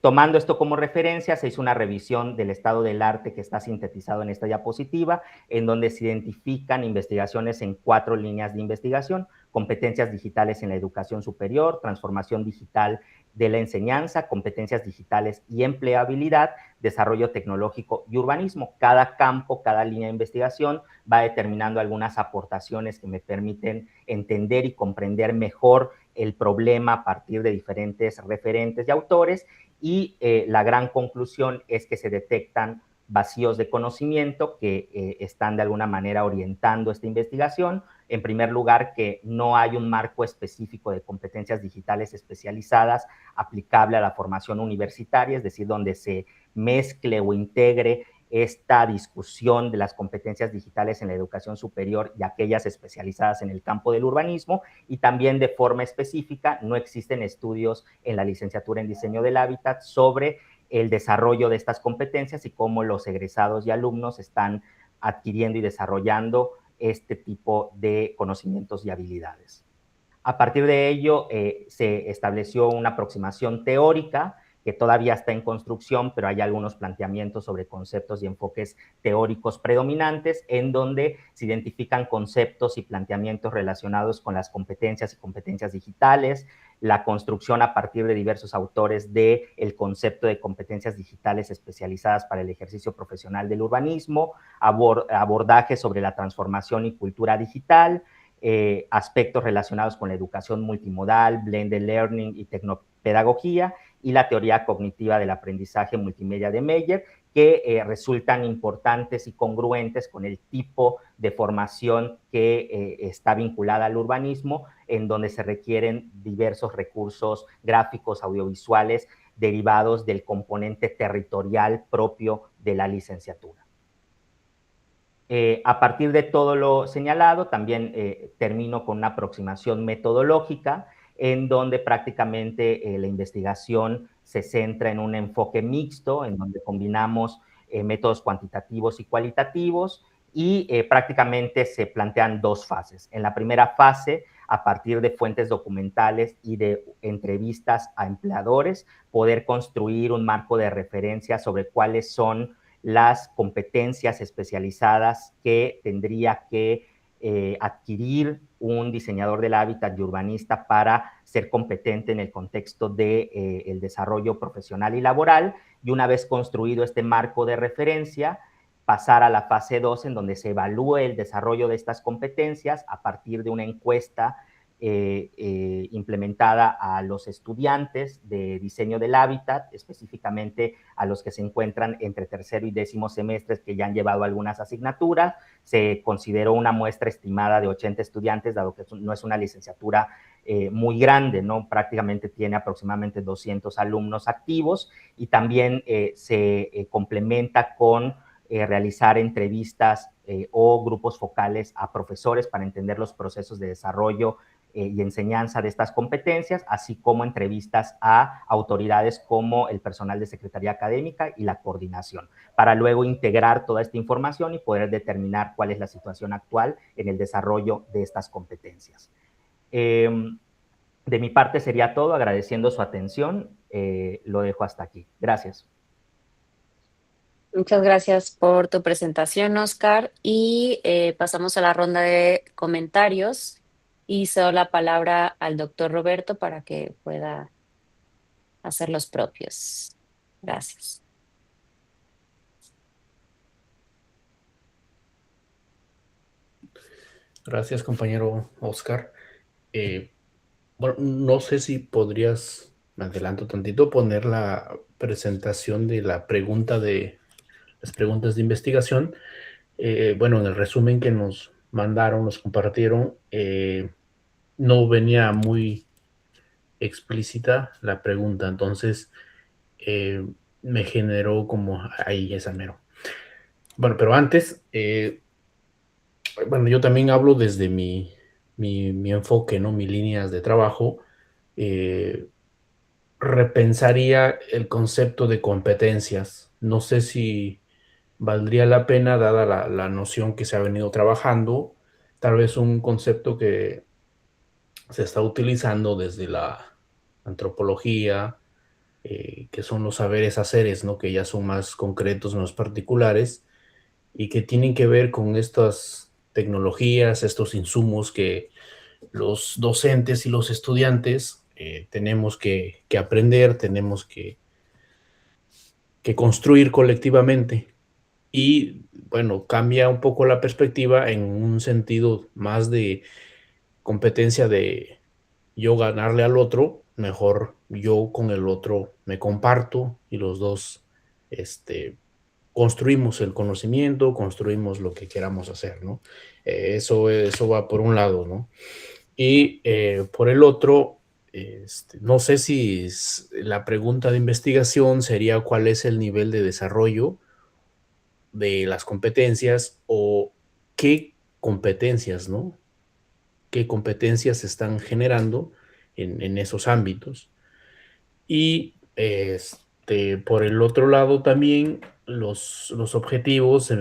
Tomando esto como referencia, se hizo una revisión del estado del arte que está sintetizado en esta diapositiva, en donde se identifican investigaciones en 4 líneas de investigación: competencias digitales en la educación superior, transformación digital de la enseñanza, competencias digitales y empleabilidad, desarrollo tecnológico y urbanismo. Cada campo, cada línea de investigación va determinando algunas aportaciones que me permiten entender y comprender mejor el problema a partir de diferentes referentes y autores, y la gran conclusión es que se detectan vacíos de conocimiento que están de alguna manera orientando esta investigación. En primer lugar, que no hay un marco específico de competencias digitales especializadas aplicable a la formación universitaria, es decir, donde se mezcle o integre esta discusión de las competencias digitales en la educación superior y aquellas especializadas en el campo del urbanismo, y también de forma específica no existen estudios en la licenciatura en diseño del hábitat sobre el desarrollo de estas competencias y cómo los egresados y alumnos están adquiriendo y desarrollando este tipo de conocimientos y habilidades. A partir de ello, se estableció una aproximación teórica que todavía está en construcción, pero hay algunos planteamientos sobre conceptos y enfoques teóricos predominantes, en donde se identifican conceptos y planteamientos relacionados con las competencias y competencias digitales, la construcción a partir de diversos autores del concepto de competencias digitales especializadas para el ejercicio profesional del urbanismo, abordaje sobre la transformación y cultura digital, aspectos relacionados con la educación multimodal, blended learning y tecnopedagogía, y la teoría cognitiva del aprendizaje multimedia de Meyer, que resultan importantes y congruentes con el tipo de formación que está vinculada al urbanismo, en donde se requieren diversos recursos gráficos, audiovisuales, derivados del componente territorial propio de la licenciatura. A partir de todo lo señalado, también termino con una aproximación metodológica en donde prácticamente la investigación se centra en un enfoque mixto, en donde combinamos métodos cuantitativos y cualitativos, y prácticamente se plantean dos fases. En la primera fase, a partir de fuentes documentales y de entrevistas a empleadores, poder construir un marco de referencia sobre cuáles son las competencias especializadas que tendría que adquirir un diseñador del hábitat y urbanista para ser competente en el contexto del desarrollo profesional y laboral, y una vez construido este marco de referencia, pasar a la fase 2, en donde se evalúe el desarrollo de estas competencias a partir de una encuesta implementada a los estudiantes de diseño del hábitat, específicamente a los que se encuentran entre tercero y décimo semestres que ya han llevado algunas asignaturas. Se consideró una muestra estimada de 80 estudiantes, dado que no es una licenciatura muy grande, ¿no? Prácticamente tiene aproximadamente 200 alumnos activos, y también se complementa con realizar entrevistas o grupos focales a profesores para entender los procesos de desarrollo y enseñanza de estas competencias, así como entrevistas a autoridades como el personal de secretaría académica y la coordinación, para luego integrar toda esta información y poder determinar cuál es la situación actual en el desarrollo de estas competencias. De mi parte sería todo, agradeciendo su atención. Lo dejo hasta aquí. Gracias. Muchas gracias por tu presentación, Oscar. Y pasamos a la ronda de comentarios. Y cedo la palabra al doctor Roberto para que pueda hacer los propios. Gracias. Gracias, compañero Oscar. Bueno, no sé si podrías, me adelanto tantito, poner la presentación de las preguntas de investigación. Bueno, en el resumen que nos mandaron, nos compartieron, no venía muy explícita la pregunta, entonces me generó como ahí esa mero. Bueno, pero antes, bueno, yo también hablo desde mi enfoque, ¿no? Mis líneas de trabajo. Repensaría el concepto de competencias. No sé si valdría la pena, dada la noción que se ha venido trabajando, tal vez un concepto que se está utilizando desde la antropología, que son los saberes haceres, ¿no? Que ya son más concretos, más particulares, y que tienen que ver con estas tecnologías, estos insumos que los docentes y los estudiantes tenemos que aprender, tenemos que construir colectivamente. Y bueno, cambia un poco la perspectiva en un sentido más de competencia de yo ganarle al otro, mejor yo con el otro me comparto y los dos construimos el conocimiento, construimos lo que queramos hacer, ¿no? Eso va por un lado, ¿no? Y por el otro, no sé si la pregunta de investigación sería cuál es el nivel de desarrollo de las competencias o qué competencias, ¿no? Qué competencias se están generando en esos ámbitos. Y por el otro lado también los objetivos,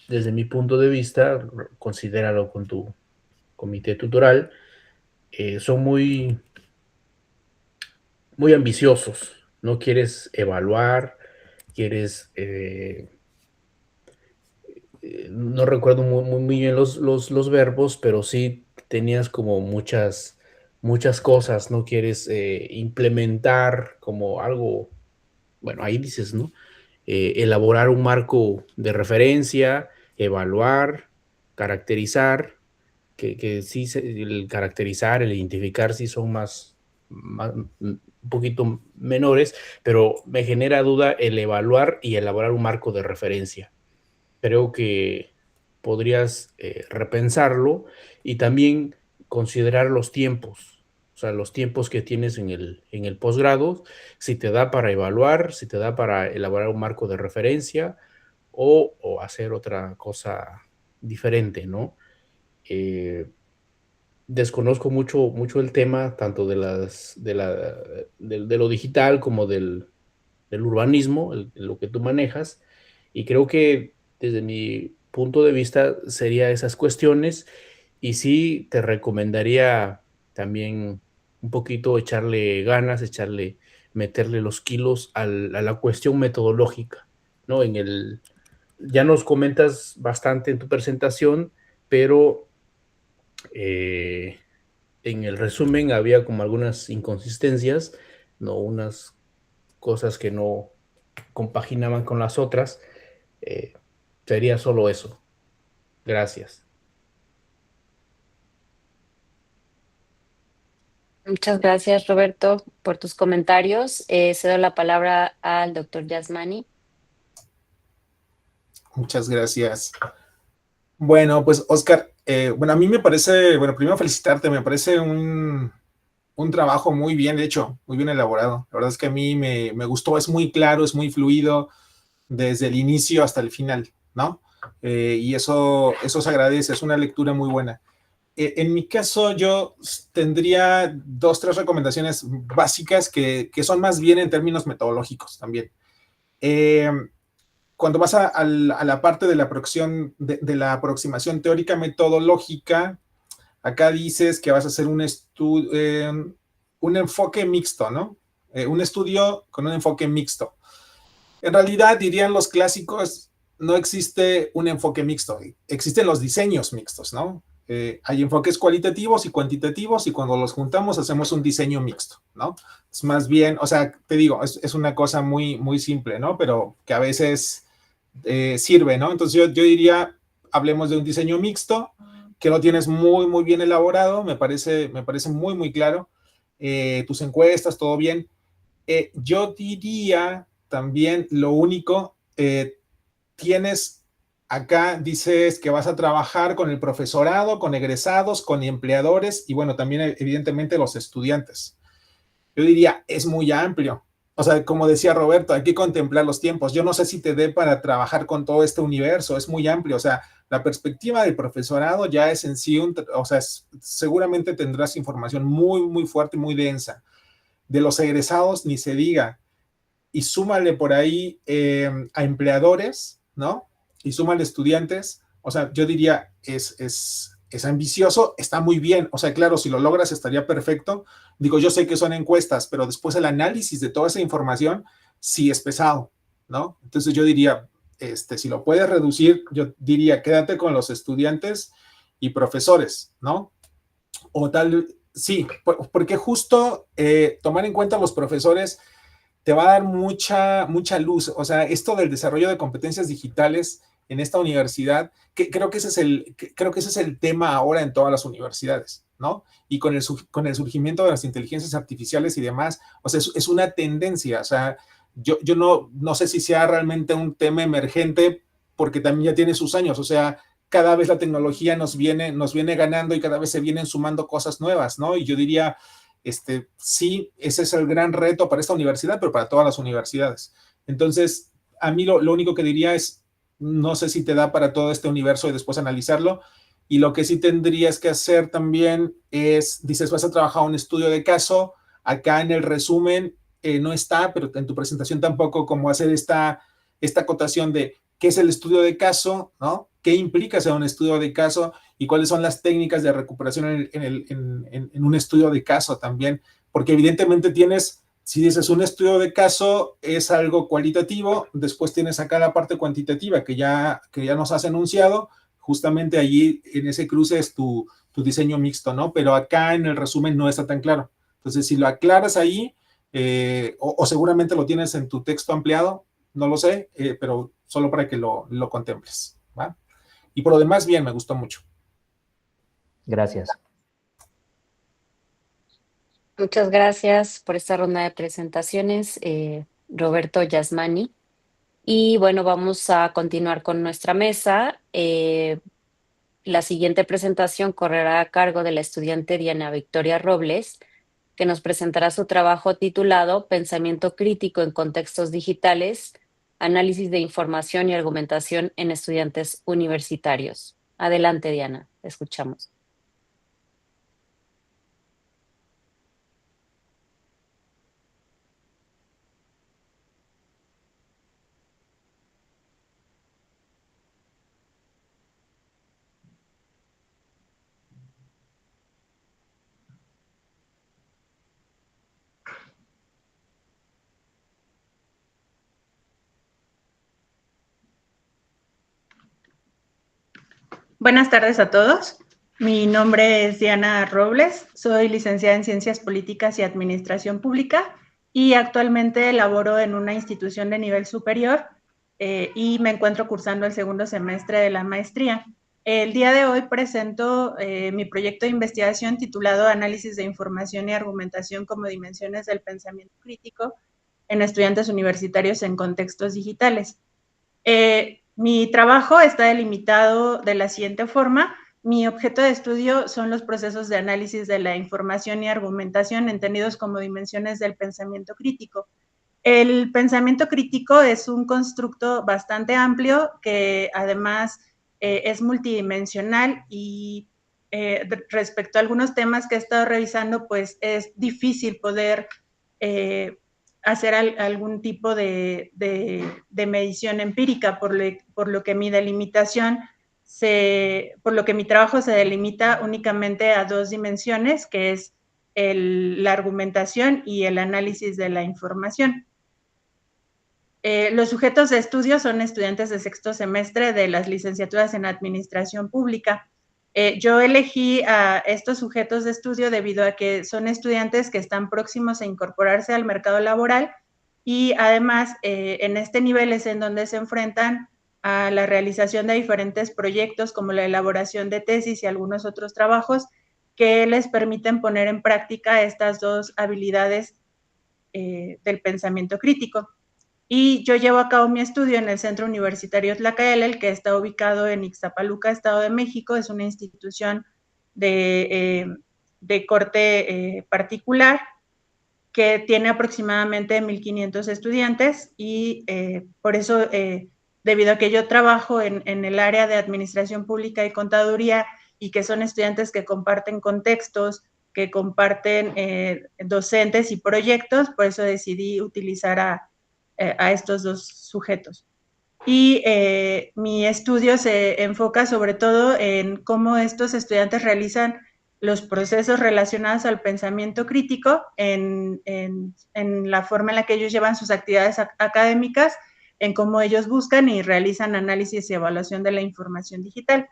desde mi punto de vista, considéralo con tu comité tutoral, son muy ambiciosos. No quieres evaluar, quieres, no recuerdo muy bien los verbos, pero sí tenías como muchas cosas, no quieres implementar como algo, bueno, ahí dices, ¿no? Elaborar un marco de referencia, evaluar, caracterizar, que sí, el caracterizar, el identificar sí son un poquito menores, pero me genera duda el evaluar y elaborar un marco de referencia. Creo que podrías repensarlo y también considerar los tiempos, o sea, los tiempos que tienes en el posgrado, si te da para evaluar, si te da para elaborar un marco de referencia o hacer otra cosa diferente, ¿no? desconozco mucho el tema, tanto de lo digital como del urbanismo, lo que tú manejas, y creo que desde mi punto de vista sería esas cuestiones, y sí te recomendaría también un poquito echarle ganas, meterle los kilos a la cuestión metodológica, ¿no? Ya nos comentas bastante en tu presentación, pero eh, en el resumen había como algunas inconsistencias, ¿no? Unas cosas que no compaginaban con las otras. Eh, Sería solo eso. Gracias. Muchas gracias, Roberto, por tus comentarios. Cedo la palabra al doctor Yasmani. Muchas gracias. Bueno, pues Oscar, bueno, a mí me parece, bueno, primero felicitarte, me parece un trabajo muy bien hecho, muy bien elaborado. La verdad es que a mí me gustó, es muy claro, es muy fluido desde el inicio hasta el final, ¿no? Y eso se agradece, es una lectura muy buena. En mi caso, yo tendría dos, tres recomendaciones básicas que son más bien en términos metodológicos también. Eh, Cuando vas a la parte de de la aproximación teórica metodológica, acá dices que vas a hacer un enfoque mixto, ¿no? Un estudio con un enfoque mixto. En realidad, dirían los clásicos, no existe un enfoque mixto, existen los diseños mixtos, ¿no? Hay enfoques cualitativos y cuantitativos y cuando los juntamos hacemos un diseño mixto, ¿no? Es más bien, o sea, te digo, es una cosa muy simple, ¿no? Pero que a veces sirve, ¿no? Entonces yo diría, hablemos de un diseño mixto, que lo tienes muy bien elaborado, me parece muy claro, tus encuestas, todo bien. Yo diría también lo único, tienes acá, dices que vas a trabajar con el profesorado, con egresados, con empleadores y bueno, también evidentemente los estudiantes. Yo diría, es muy amplio. O sea, como decía Roberto, hay que contemplar los tiempos. Yo no sé si te dé para trabajar con todo este universo, es muy amplio. O sea, la perspectiva del profesorado ya es en sí, o sea, seguramente tendrás información muy fuerte, muy densa. De los egresados, ni se diga. Y súmale por ahí a empleadores, ¿no? Y súmale estudiantes. O sea, yo diría, es ambicioso, está muy bien. O sea, claro, si lo logras estaría perfecto. Digo, yo sé que son encuestas, pero después el análisis de toda esa información sí es pesado, ¿no? Entonces yo diría, si lo puedes reducir, yo diría, quédate con los estudiantes y profesores, ¿no? O tal, sí, porque justo tomar en cuenta los profesores te va a dar mucha luz. O sea, esto del desarrollo de competencias digitales en esta universidad, que creo que creo que ese es el tema ahora en todas las universidades, ¿no? Y con el surgimiento de las inteligencias artificiales y demás, o sea, es una tendencia. O sea, yo no sé si sea realmente un tema emergente porque también ya tiene sus años. O sea, cada vez la tecnología nos viene ganando y cada vez se vienen sumando cosas nuevas, ¿no? Y yo diría, sí, ese es el gran reto para esta universidad, pero para todas las universidades. Entonces, a mí lo único que diría es, no sé si te da para todo este universo y después analizarlo. Y lo que sí tendrías que hacer también es, dices, vas a trabajar un estudio de caso. Acá en el resumen no está, pero en tu presentación tampoco, como hacer esta acotación de qué es el estudio de caso, ¿no? ¿Qué implica ser un estudio de caso? Y cuáles son las técnicas de recuperación en un estudio de caso también, porque evidentemente tienes, si dices un estudio de caso es algo cualitativo, después tienes acá la parte cuantitativa que ya nos has enunciado, justamente allí en ese cruce es tu diseño mixto, ¿no? Pero acá en el resumen no está tan claro. Entonces, si lo aclaras ahí, o seguramente lo tienes en tu texto ampliado, no lo sé, pero solo para que lo contemples, ¿va? Y por lo demás, bien, me gustó mucho. Gracias. Muchas gracias por esta ronda de presentaciones, Roberto Yasmani. Y bueno, vamos a continuar con nuestra mesa. La siguiente presentación correrá a cargo de la estudiante Diana Victoria Robles, que nos presentará su trabajo titulado Pensamiento crítico en contextos digitales, análisis de información y argumentación en estudiantes universitarios. Adelante, Diana, te escuchamos. Buenas tardes a todos. Mi nombre es Diana Robles, soy licenciada en Ciencias Políticas y Administración Pública y actualmente laboro en una institución de nivel superior y me encuentro cursando el segundo semestre de la maestría. El día de hoy presento mi proyecto de investigación titulado Análisis de Información y Argumentación como Dimensiones del Pensamiento Crítico en Estudiantes Universitarios en Contextos Digitales. Mi trabajo está delimitado de la siguiente forma. Mi objeto de estudio son los procesos de análisis de la información y argumentación entendidos como dimensiones del pensamiento crítico. El pensamiento crítico es un constructo bastante amplio que además es multidimensional y respecto a algunos temas que he estado revisando, pues es difícil poder hacer algún tipo de medición empírica, por lo que mi delimitación, por lo que mi trabajo se delimita únicamente a dos dimensiones, que es la argumentación y el análisis de la información. Los sujetos de estudio son estudiantes de sexto semestre de las licenciaturas en Administración Pública. Yo elegí a estos sujetos de estudio debido a que son estudiantes que están próximos a incorporarse al mercado laboral y además en este nivel es en donde se enfrentan a la realización de diferentes proyectos como la elaboración de tesis y algunos otros trabajos que les permiten poner en práctica estas dos habilidades del pensamiento crítico. Y yo llevo a cabo mi estudio en el Centro Universitario Tlacaelel, que está ubicado en Ixtapaluca, Estado de México. Es una institución de corte particular que tiene aproximadamente 1,500 estudiantes y por eso, debido a que yo trabajo en el área de Administración Pública y Contaduría y que son estudiantes que comparten contextos, que comparten docentes y proyectos, por eso decidí utilizar a estos dos sujetos. Y mi estudio se enfoca sobre todo en cómo estos estudiantes realizan los procesos relacionados al pensamiento crítico en la forma en la que ellos llevan sus actividades académicas, en cómo ellos buscan y realizan análisis y evaluación de la información digital.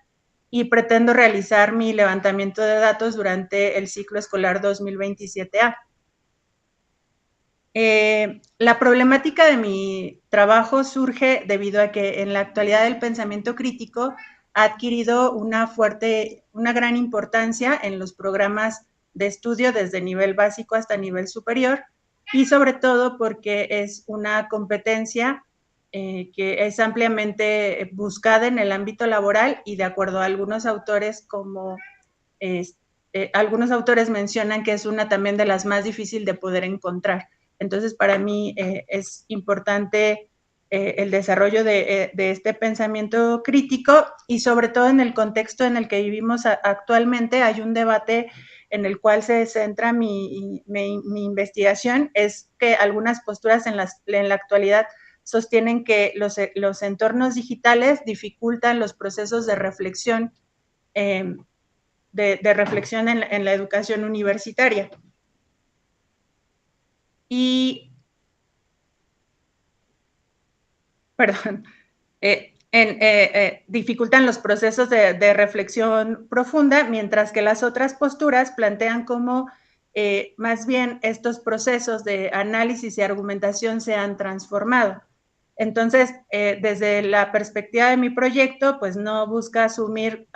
Y pretendo realizar mi levantamiento de datos durante el ciclo escolar 2027A. La problemática de mi trabajo surge debido a que en la actualidad el pensamiento crítico ha adquirido una gran importancia en los programas de estudio desde nivel básico hasta nivel superior y sobre todo porque es una competencia que es ampliamente buscada en el ámbito laboral y de acuerdo a algunos autores algunos autores mencionan que es una también de las más difíciles de poder encontrar. Entonces, para mí es importante el desarrollo de este pensamiento crítico y sobre todo en el contexto en el que vivimos actualmente hay un debate en el cual se centra mi investigación, es que algunas posturas en la actualidad sostienen que los entornos digitales dificultan los procesos de reflexión, reflexión en la educación universitaria. Y, dificultan los procesos de reflexión profunda, mientras que las otras posturas plantean cómo más bien estos procesos de análisis y argumentación se han transformado. Entonces, desde la perspectiva de mi proyecto, pues no busca asumir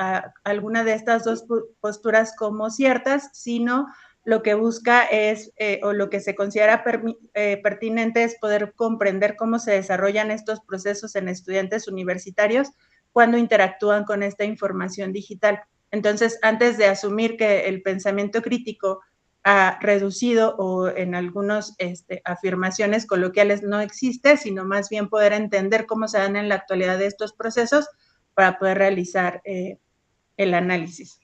alguna de estas dos posturas como ciertas, sino lo que busca es, o lo que se considera pertinente es poder comprender cómo se desarrollan estos procesos en estudiantes universitarios cuando interactúan con esta información digital. Entonces, antes de asumir que el pensamiento crítico ha reducido o en algunas afirmaciones coloquiales no existe, sino más bien poder entender cómo se dan en la actualidad de estos procesos para poder realizar el análisis.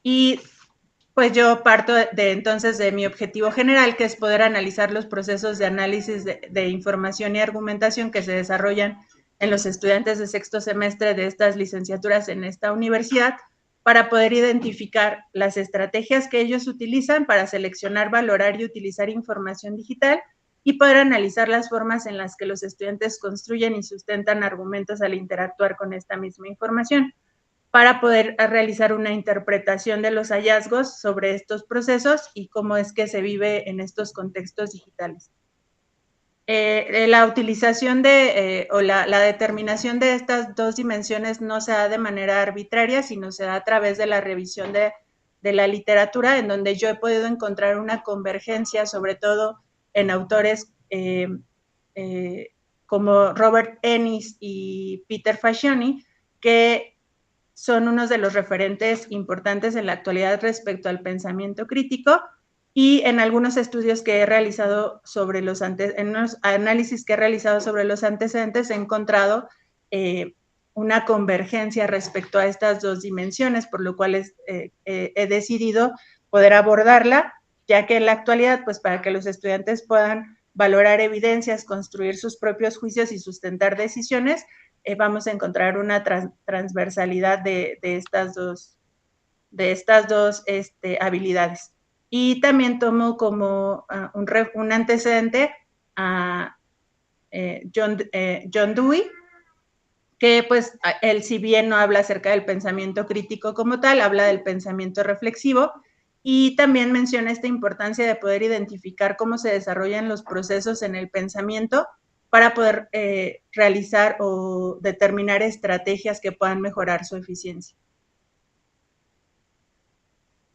Y pues yo parto entonces de mi objetivo general, que es poder analizar los procesos de análisis de información y argumentación que se desarrollan en los estudiantes de sexto semestre de estas licenciaturas en esta universidad, para poder identificar las estrategias que ellos utilizan para seleccionar, valorar y utilizar información digital y poder analizar las formas en las que los estudiantes construyen y sustentan argumentos al interactuar con esta misma información, para poder realizar una interpretación de los hallazgos sobre estos procesos y cómo es que se vive en estos contextos digitales. La utilización o la determinación de estas dos dimensiones no se da de manera arbitraria, sino se da a través de la revisión de la literatura, en donde yo he podido encontrar una convergencia, sobre todo en autores como Robert Ennis y Peter Fascioni, que son unos de los referentes importantes en la actualidad respecto al pensamiento crítico, y en algunos estudios que he realizado sobre en unos análisis que he realizado sobre los antecedentes, he encontrado una convergencia respecto a estas dos dimensiones, por lo cual he decidido poder abordarla, ya que en la actualidad, pues para que los estudiantes puedan valorar evidencias, construir sus propios juicios y sustentar decisiones, vamos a encontrar una transversalidad de estas dos habilidades. Y también tomo como un antecedente a John Dewey, que pues él, si bien no habla acerca del pensamiento crítico como tal, habla del pensamiento reflexivo, y también menciona esta importancia de poder identificar cómo se desarrollan los procesos en el pensamiento para poder realizar o determinar estrategias que puedan mejorar su eficiencia.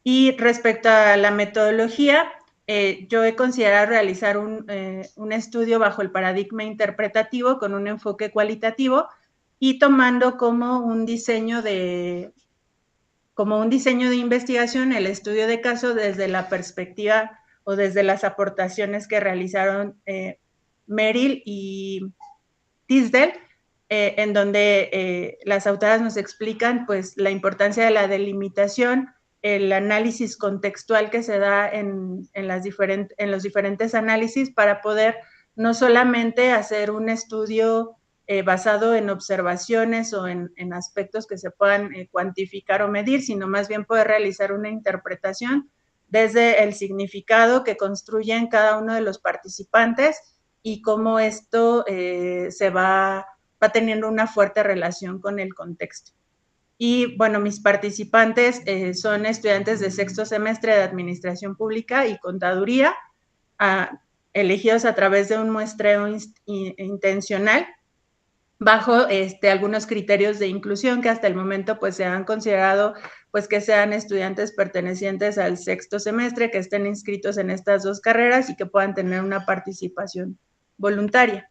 Y respecto a la metodología, yo he considerado realizar un estudio bajo el paradigma interpretativo con un enfoque cualitativo y tomando como un diseño de investigación el estudio de caso desde la perspectiva o desde las aportaciones que realizaron Merrill y Tisdale, en donde las autoras nos explican pues la importancia de la delimitación, el análisis contextual que se da en los diferentes análisis para poder no solamente hacer un estudio basado en observaciones o en aspectos que se puedan cuantificar o medir, sino más bien poder realizar una interpretación desde el significado que construyen cada uno de los participantes y cómo esto se va teniendo una fuerte relación con el contexto. Y bueno, mis participantes son estudiantes de sexto semestre de Administración Pública y Contaduría, elegidos a través de un muestreo intencional bajo algunos criterios de inclusión que hasta el momento pues se han considerado pues que sean estudiantes pertenecientes al sexto semestre, que estén inscritos en estas dos carreras y que puedan tener una participación voluntaria.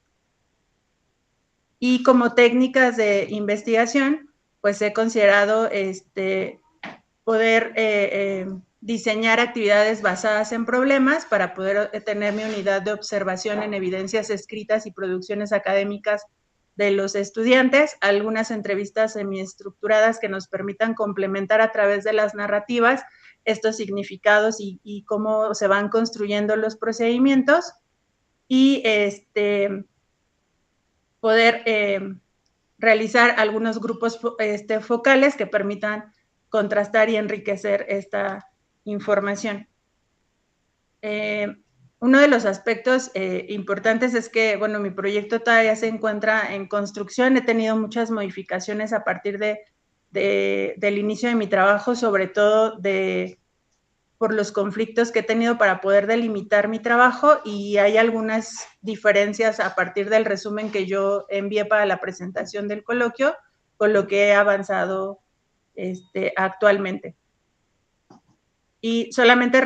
Y como técnicas de investigación, pues he considerado poder diseñar actividades basadas en problemas para poder tener mi unidad de observación en evidencias escritas y producciones académicas de los estudiantes, algunas entrevistas semiestructuradas que nos permitan complementar a través de las narrativas estos significados y cómo se van construyendo los procedimientos, y poder realizar algunos grupos focales que permitan contrastar y enriquecer esta información. Uno de los aspectos importantes es que, bueno, mi proyecto todavía se encuentra en construcción. He tenido muchas modificaciones a partir del inicio de mi trabajo, sobre todo por los conflictos que he tenido para poder delimitar mi trabajo, y hay algunas diferencias a partir del resumen que yo envié para la presentación del coloquio, con lo que he avanzado actualmente. Y solamente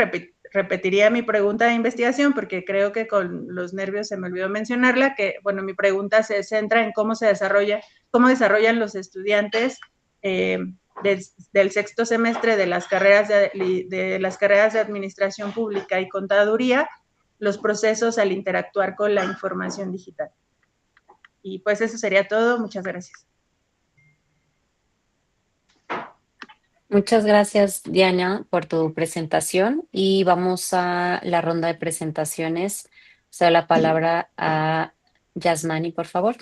repetiría mi pregunta de investigación, porque creo que con los nervios se me olvidó mencionarla, que, bueno, mi pregunta se centra en cómo desarrollan los estudiantes del sexto semestre de las carreras de Administración Pública y Contaduría los procesos al interactuar con la información digital. Y pues eso sería todo. Muchas gracias. Muchas gracias, Diana, por tu presentación, y vamos a la ronda de presentaciones. Se da la palabra a Yasmani, por favor.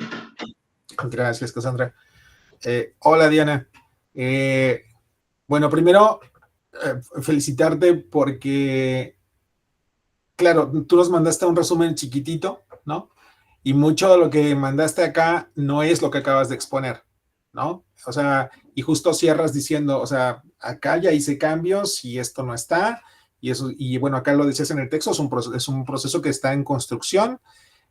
Gracias, Cassandra. Hola, Diana. Bueno, primero, felicitarte porque claro, tú nos mandaste un resumen chiquitito, ¿no? Y mucho de lo que mandaste acá no es lo que acabas de exponer, ¿no? O sea, y justo cierras diciendo, o sea, acá ya hice cambios y esto no está, y eso, y bueno, acá lo decías en el texto, es un proceso que está en construcción,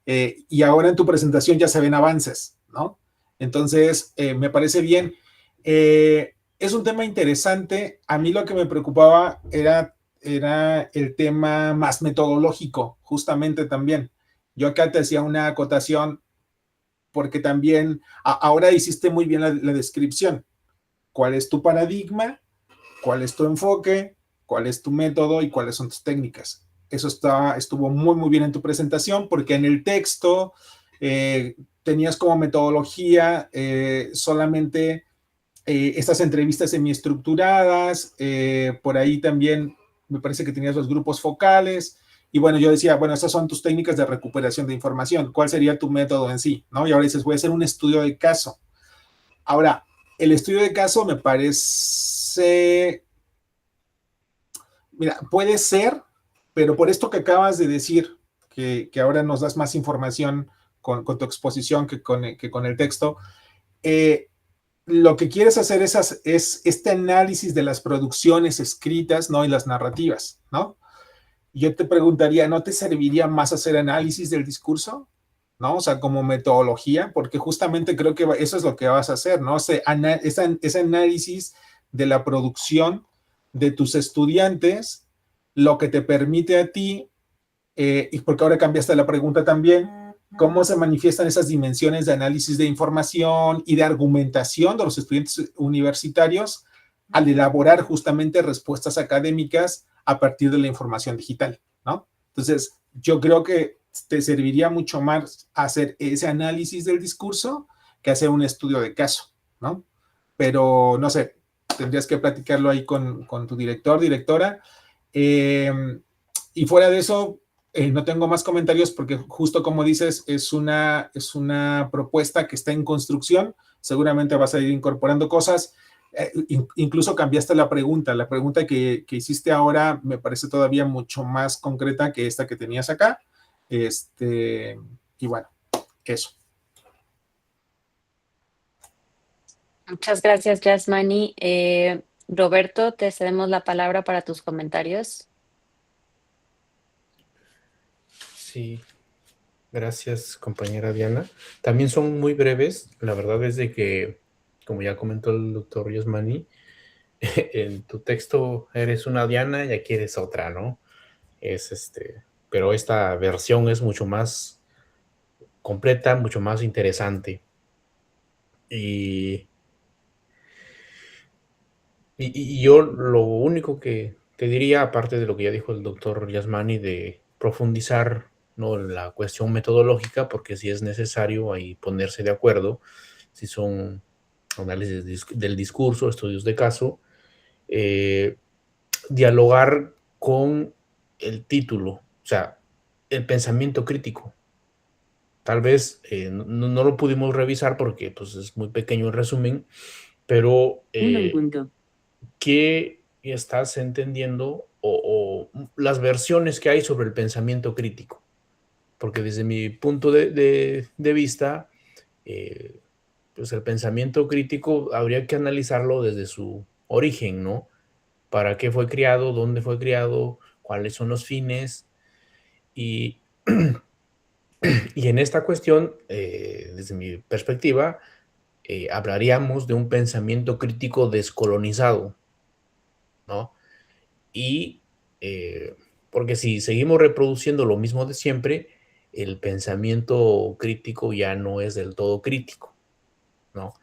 y ahora en tu presentación ya se ven avances, ¿no? Entonces, me parece bien. Es un tema interesante. A mí lo que me preocupaba era el tema más metodológico, justamente también. Yo acá te hacía una acotación porque también ahora hiciste muy bien la descripción. ¿Cuál es tu paradigma? ¿Cuál es tu enfoque? ¿Cuál es tu método? ¿Y cuáles son tus técnicas? Eso estuvo muy, muy bien en tu presentación porque en el texto tenías como metodología solamente estas entrevistas semiestructuradas, por ahí también me parece que tenías los grupos focales, y bueno, yo decía, bueno, esas son tus técnicas de recuperación de información, ¿cuál sería tu método en sí? ¿No? Y ahora dices, voy a hacer un estudio de caso. Ahora, el estudio de caso me parece, mira, puede ser, pero por esto que acabas de decir, que ahora nos das más información con tu exposición que con el texto, lo que quieres hacer es este análisis de las producciones escritas, ¿no? Y las narrativas, ¿no? Yo te preguntaría, ¿no te serviría más hacer análisis del discurso? ¿No? O sea, como metodología, porque justamente creo que eso es lo que vas a hacer, ¿no? Ese análisis de la producción de tus estudiantes, lo que te permite a ti, y porque ahora cambiaste la pregunta también, cómo se manifiestan esas dimensiones de análisis de información y de argumentación de los estudiantes universitarios al elaborar justamente respuestas académicas a partir de la información digital, ¿no? Entonces, yo creo que te serviría mucho más hacer ese análisis del discurso que hacer un estudio de caso, ¿no? Pero, no sé, tendrías que platicarlo ahí con tu director, directora. Y fuera de eso, no tengo más comentarios porque justo como dices, es una propuesta que está en construcción. Seguramente vas a ir incorporando cosas. Incluso cambiaste la pregunta. La pregunta que hiciste ahora me parece todavía mucho más concreta que esta que tenías acá. Y bueno, eso. Muchas gracias, Yasmani. Roberto, te cedemos la palabra para tus comentarios. Sí, gracias, compañera Diana. También son muy breves. La verdad es de que, como ya comentó el doctor Yasmani, en tu texto eres una Diana y aquí eres otra, ¿no? Pero esta versión es mucho más completa, mucho más interesante. Y yo lo único que te diría, aparte de lo que ya dijo el doctor Yasmani, de profundizar, ¿no?, la cuestión metodológica, porque si es necesario ahí ponerse de acuerdo, si son análisis del discurso, estudios de caso, dialogar con el título, o sea, el pensamiento crítico. Tal vez no lo pudimos revisar porque pues, es muy pequeño el resumen, pero ¿qué estás entendiendo o las versiones que hay sobre el pensamiento crítico? Porque desde mi punto de vista, pues el pensamiento crítico habría que analizarlo desde su origen, ¿no? ¿Para qué fue creado? ¿Dónde fue creado? ¿Cuáles son los fines? Y, y en esta cuestión, desde mi perspectiva, hablaríamos de un pensamiento crítico descolonizado, ¿no? Y porque si seguimos reproduciendo lo mismo de siempre, el pensamiento crítico ya no es del todo crítico, ¿no?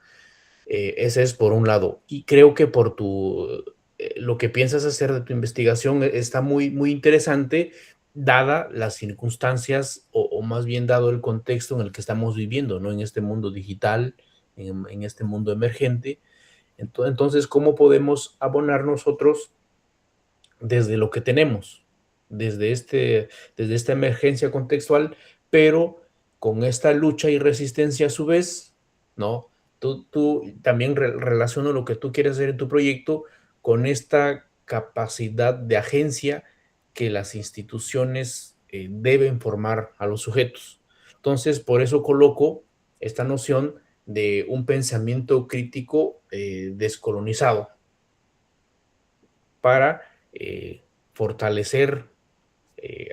Ese es por un lado. Y creo que por lo que piensas hacer de tu investigación está muy, muy interesante, dada las circunstancias o más bien dado el contexto en el que estamos viviendo, ¿no? En este mundo digital, en este mundo emergente. Entonces, ¿cómo podemos abonar nosotros desde lo que tenemos, desde esta emergencia contextual, pero con esta lucha y resistencia a su vez, ¿no? Tú también relaciono lo que tú quieres hacer en tu proyecto con esta capacidad de agencia que las instituciones deben formar a los sujetos. Entonces, por eso coloco esta noción de un pensamiento crítico descolonizado para fortalecer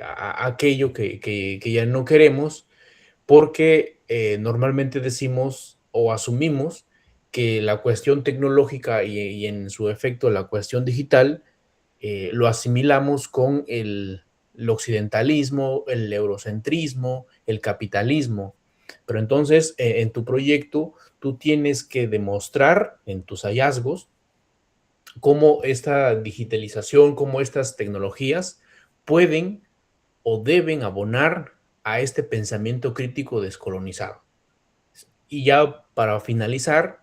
aquello que ya no queremos, porque normalmente decimos o asumimos que la cuestión tecnológica y en su efecto la cuestión digital lo asimilamos con el occidentalismo, el eurocentrismo, el capitalismo. Pero entonces, en tu proyecto, tú tienes que demostrar en tus hallazgos cómo esta digitalización, cómo estas tecnologías pueden o deben abonar a este pensamiento crítico descolonizado. Y ya para finalizar,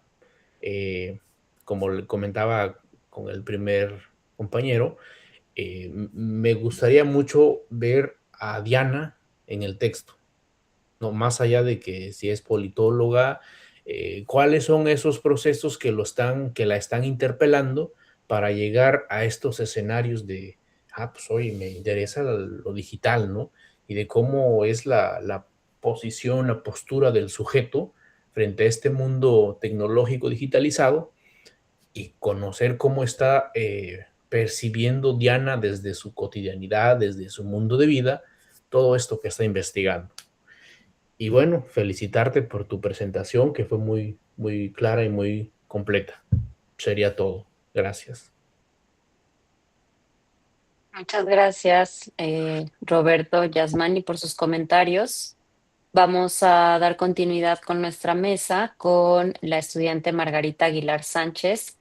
como le comentaba con el primer compañero, me gustaría mucho ver a Diana en el texto, ¿no? Más allá de que si es politóloga, cuáles son esos procesos que la están interpelando para llegar a estos escenarios de, pues oye, me interesa lo digital, ¿no? Y de cómo es la posición, la postura del sujeto frente a este mundo tecnológico digitalizado y conocer cómo está percibiendo Diana desde su cotidianidad, desde su mundo de vida, todo esto que está investigando. Y bueno, felicitarte por tu presentación, que fue muy, muy clara y muy completa. Sería todo. Gracias. Muchas gracias, Roberto Yasmani, por sus comentarios. Vamos a dar continuidad con nuestra mesa con la estudiante Margarita Aguilar Sánchez,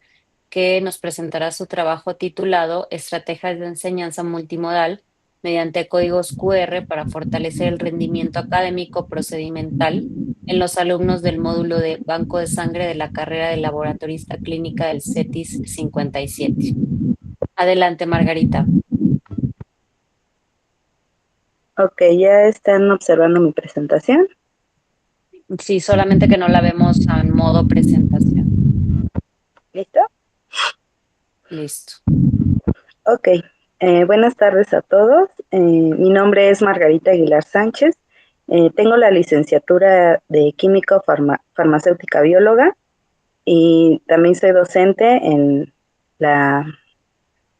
que nos presentará su trabajo titulado Estrategias de enseñanza multimodal mediante códigos QR para fortalecer el rendimiento académico procedimental en los alumnos del módulo de Banco de Sangre de la carrera de laboratorista clínica del CETIS 57. Adelante, Margarita. Ok, ya están observando mi presentación. Sí, solamente que no la vemos en modo presentación. ¿Listo? Listo. Ok, buenas tardes a todos. Mi nombre es Margarita Aguilar Sánchez. Tengo la licenciatura de Químico Farmacéutica Bióloga y también soy docente en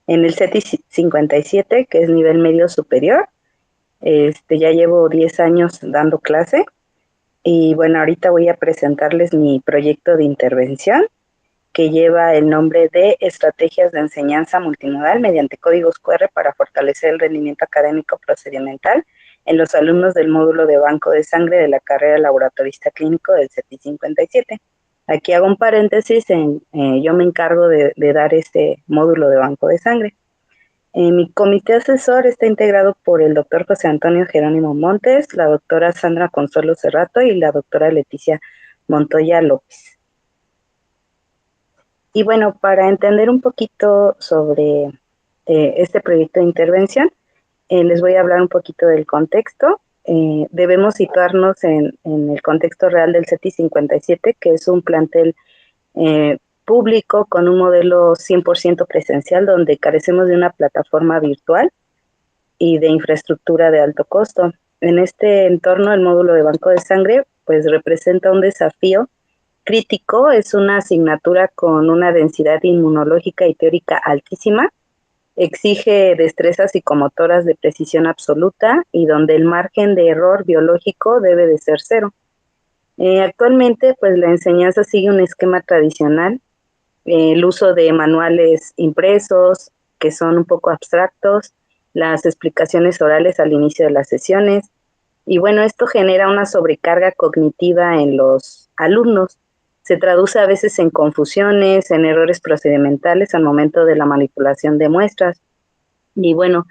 el CETI 57, que es nivel medio superior. Ya llevo 10 años dando clase y bueno, ahorita voy a presentarles mi proyecto de intervención que lleva el nombre de Estrategias de Enseñanza Multimodal mediante códigos QR para fortalecer el rendimiento académico procedimental en los alumnos del módulo de Banco de Sangre de la carrera laboratorista clínico del CETI 57. Aquí hago un paréntesis, yo me encargo de dar este módulo de Banco de Sangre. Mi comité asesor está integrado por el doctor José Antonio Jerónimo Montes, la doctora Sandra Consuelo Cerrato y la doctora Leticia Montoya López. Y bueno, para entender un poquito sobre este proyecto de intervención, les voy a hablar un poquito del contexto. Debemos situarnos en el contexto real del CETI 57, que es un plantel público con un modelo 100% presencial donde carecemos de una plataforma virtual y de infraestructura de alto costo. En este entorno, el módulo de Banco de Sangre pues representa un desafío crítico, es una asignatura con una densidad inmunológica y teórica altísima, exige destrezas psicomotoras de precisión absoluta y donde el margen de error biológico debe de ser cero. Actualmente, pues la enseñanza sigue un esquema tradicional, el uso de manuales impresos que son un poco abstractos, las explicaciones orales al inicio de las sesiones, y bueno, esto genera una sobrecarga cognitiva en los alumnos. Se traduce a veces en confusiones, en errores procedimentales al momento de la manipulación de muestras. Y bueno,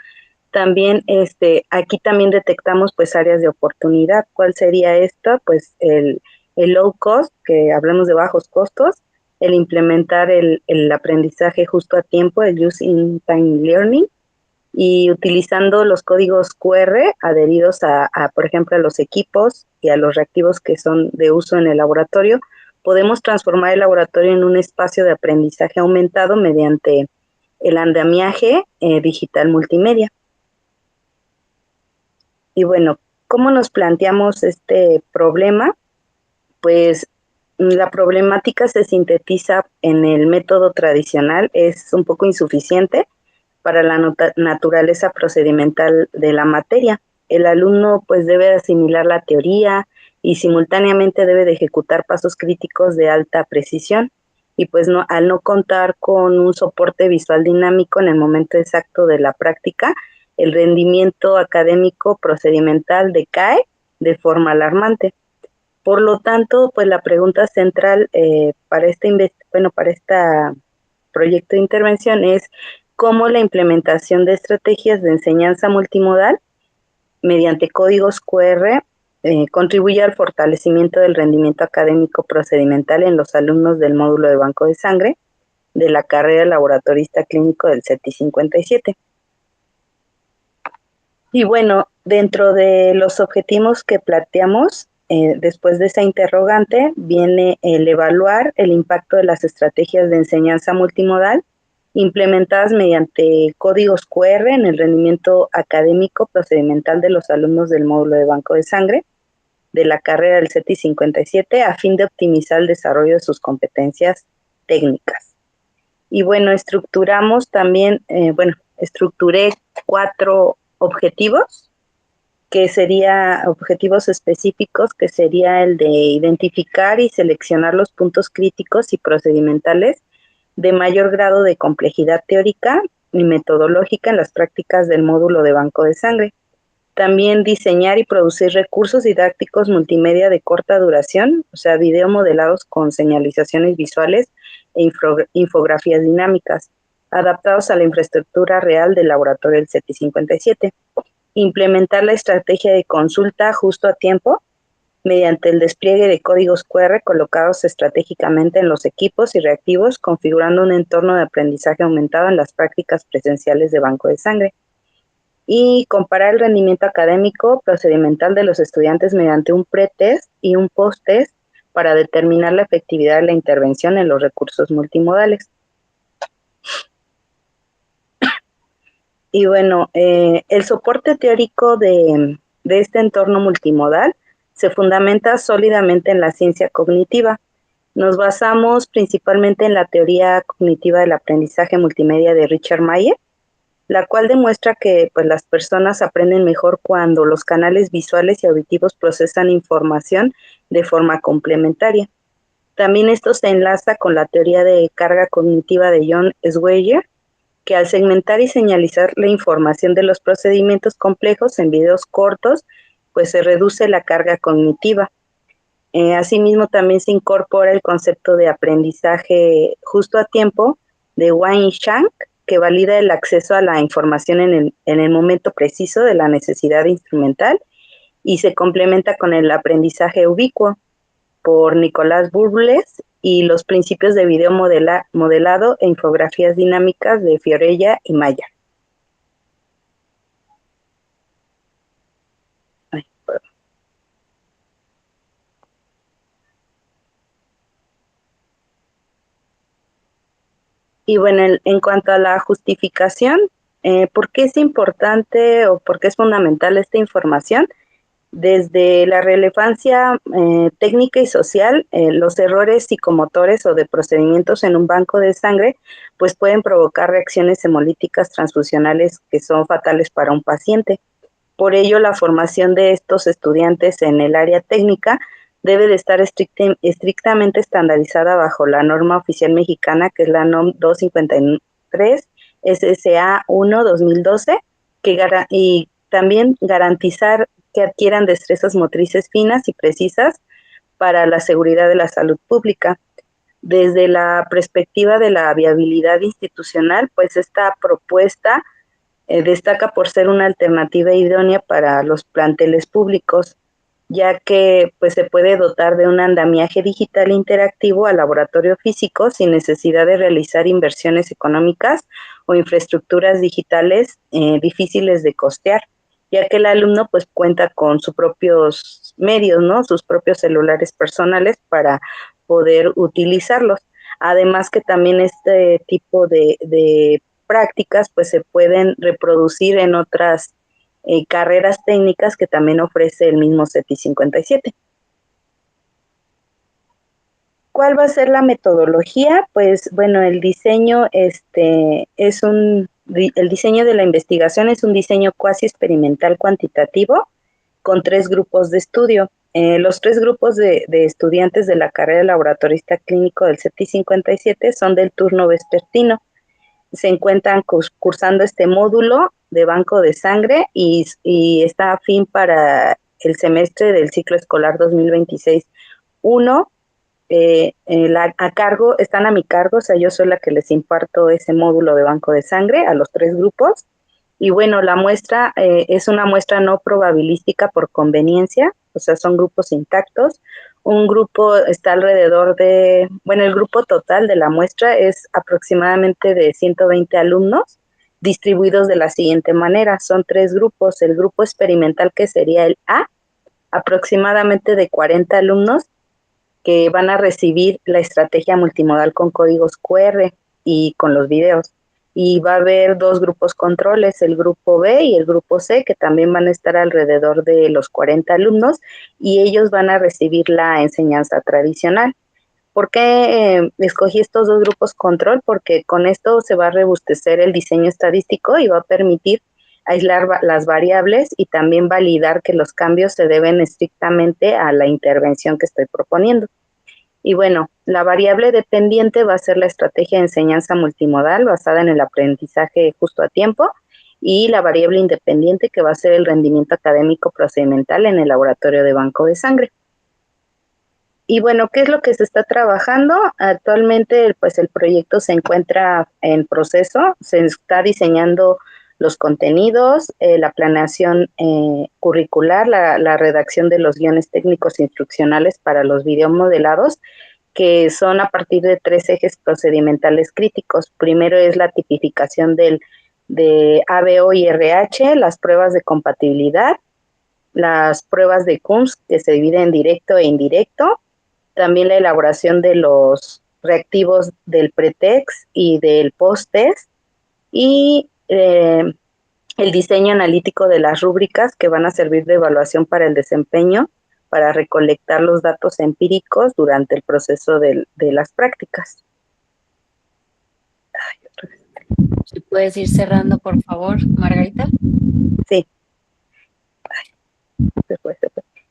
también aquí también detectamos pues áreas de oportunidad. ¿Cuál sería esto? Pues el low cost, que hablamos de bajos costos, el implementar el aprendizaje justo a tiempo, el use in time learning, y utilizando los códigos QR adheridos por ejemplo, a los equipos y a los reactivos que son de uso en el laboratorio, podemos transformar el laboratorio en un espacio de aprendizaje aumentado mediante el andamiaje digital multimedia. Y bueno, ¿cómo nos planteamos este problema? Pues la problemática se sintetiza en el método tradicional, es un poco insuficiente para la naturaleza procedimental de la materia. El alumno pues debe asimilar la teoría y simultáneamente debe de ejecutar pasos críticos de alta precisión y pues no, al no contar con un soporte visual dinámico en el momento exacto de la práctica, el rendimiento académico procedimental decae de forma alarmante. Por lo tanto, pues la pregunta central para este proyecto de intervención es cómo la implementación de estrategias de enseñanza multimodal mediante códigos QR contribuye al fortalecimiento del rendimiento académico procedimental en los alumnos del módulo de banco de sangre de la carrera laboratorista clínico del CETI 57. Y bueno, dentro de los objetivos que planteamos, después de esa interrogante, viene el evaluar el impacto de las estrategias de enseñanza multimodal implementadas mediante códigos QR en el rendimiento académico procedimental de los alumnos del módulo de banco de sangre de la carrera del CETI 57 a fin de optimizar el desarrollo de sus competencias técnicas. Y bueno, estructuré 4 objetivos, que sería objetivos específicos, que sería el de identificar y seleccionar los puntos críticos y procedimentales de mayor grado de complejidad teórica y metodológica en las prácticas del módulo de banco de sangre. También diseñar y producir recursos didácticos multimedia de corta duración, o sea, video modelados con señalizaciones visuales e infografías dinámicas, adaptados a la infraestructura real del laboratorio del CETI 57. Implementar la estrategia de consulta justo a tiempo mediante el despliegue de códigos QR colocados estratégicamente en los equipos y reactivos, configurando un entorno de aprendizaje aumentado en las prácticas presenciales de banco de sangre. Y comparar el rendimiento académico procedimental de los estudiantes mediante un pretest y un posttest para determinar la efectividad de la intervención en los recursos multimodales. Y bueno, el soporte teórico de este entorno multimodal se fundamenta sólidamente en la ciencia cognitiva. Nos basamos principalmente en la teoría cognitiva del aprendizaje multimedia de Richard Mayer, la cual demuestra que pues, las personas aprenden mejor cuando los canales visuales y auditivos procesan información de forma complementaria. También esto se enlaza con la teoría de carga cognitiva de John Swagger, que al segmentar y señalizar la información de los procedimientos complejos en videos cortos, pues se reduce la carga cognitiva. Asimismo, también se incorpora el concepto de aprendizaje justo a tiempo de Wang Shank, que valida el acceso a la información en el momento preciso de la necesidad instrumental y se complementa con el aprendizaje ubicuo por Nicolás Burles y los principios de video modelado e infografías dinámicas de Fiorella y Maya. Y bueno, en cuanto a la justificación, ¿por qué es importante o por qué es fundamental esta información? Desde la relevancia técnica y social, los errores psicomotores o de procedimientos en un banco de sangre pues pueden provocar reacciones hemolíticas transfusionales que son fatales para un paciente. Por ello, la formación de estos estudiantes en el área técnica debe de estar estrictamente estandarizada bajo la norma oficial mexicana, que es la NOM 253 SSA 1-2012, y también garantizar que adquieran destrezas motrices finas y precisas para la seguridad de la salud pública. Desde la perspectiva de la viabilidad institucional, pues esta propuesta destaca por ser una alternativa idónea para los planteles públicos, ya que pues, se puede dotar de un andamiaje digital interactivo al laboratorio físico sin necesidad de realizar inversiones económicas o infraestructuras digitales difíciles de costear, ya que el alumno pues cuenta con sus propios medios, ¿no? Sus propios celulares personales para poder utilizarlos. Además que también este tipo de prácticas pues se pueden reproducir en otras carreras técnicas que también ofrece el mismo CETI 57. ¿Cuál va a ser la metodología? Pues bueno, el diseño el diseño de la investigación es un diseño cuasi experimental cuantitativo con 3 grupos de estudio. Los 3 grupos de estudiantes de la carrera de laboratorista clínico del CETI 57 son del turno vespertino. Se encuentran cursando este módulo de banco de sangre y está a fin para el semestre del ciclo escolar 2026-1. Están a mi cargo, o sea, yo soy la que les imparto ese módulo de banco de sangre a los 3 grupos. Y bueno, la muestra es una muestra no probabilística por conveniencia, o sea, son grupos intactos. Un grupo está alrededor de, bueno, el grupo total de la muestra es aproximadamente de 120 alumnos, distribuidos de la siguiente manera. Son 3 grupos. El grupo experimental, que sería el A, aproximadamente de 40 alumnos, que van a recibir la estrategia multimodal con códigos QR y con los videos. Y va a haber 2 grupos controles, el grupo B y el grupo C, que también van a estar alrededor de los 40 alumnos, y ellos van a recibir la enseñanza tradicional. ¿Por qué escogí estos 2 grupos control? Porque con esto se va a robustecer el diseño estadístico y va a permitir aislar las variables y también validar que los cambios se deben estrictamente a la intervención que estoy proponiendo. Y bueno, la variable dependiente va a ser la estrategia de enseñanza multimodal basada en el aprendizaje justo a tiempo, y la variable independiente, que va a ser el rendimiento académico procedimental en el laboratorio de banco de sangre. Y bueno, ¿qué es lo que se está trabajando? Actualmente, pues el proyecto se encuentra en proceso, se está diseñando los contenidos, la planeación curricular, la redacción de los guiones técnicos instruccionales para los videomodelados, que son a partir de 3 ejes procedimentales críticos. Primero es la tipificación de ABO y RH, las pruebas de compatibilidad, las pruebas de Coombs, que se dividen en directo e indirecto, también la elaboración de los reactivos del pretext y del post-test, y el diseño analítico de las rúbricas que van a servir de evaluación para el desempeño, para recolectar los datos empíricos durante el proceso de las prácticas. ¿Si puedes ir cerrando, por favor, Margarita? Sí. Se fue.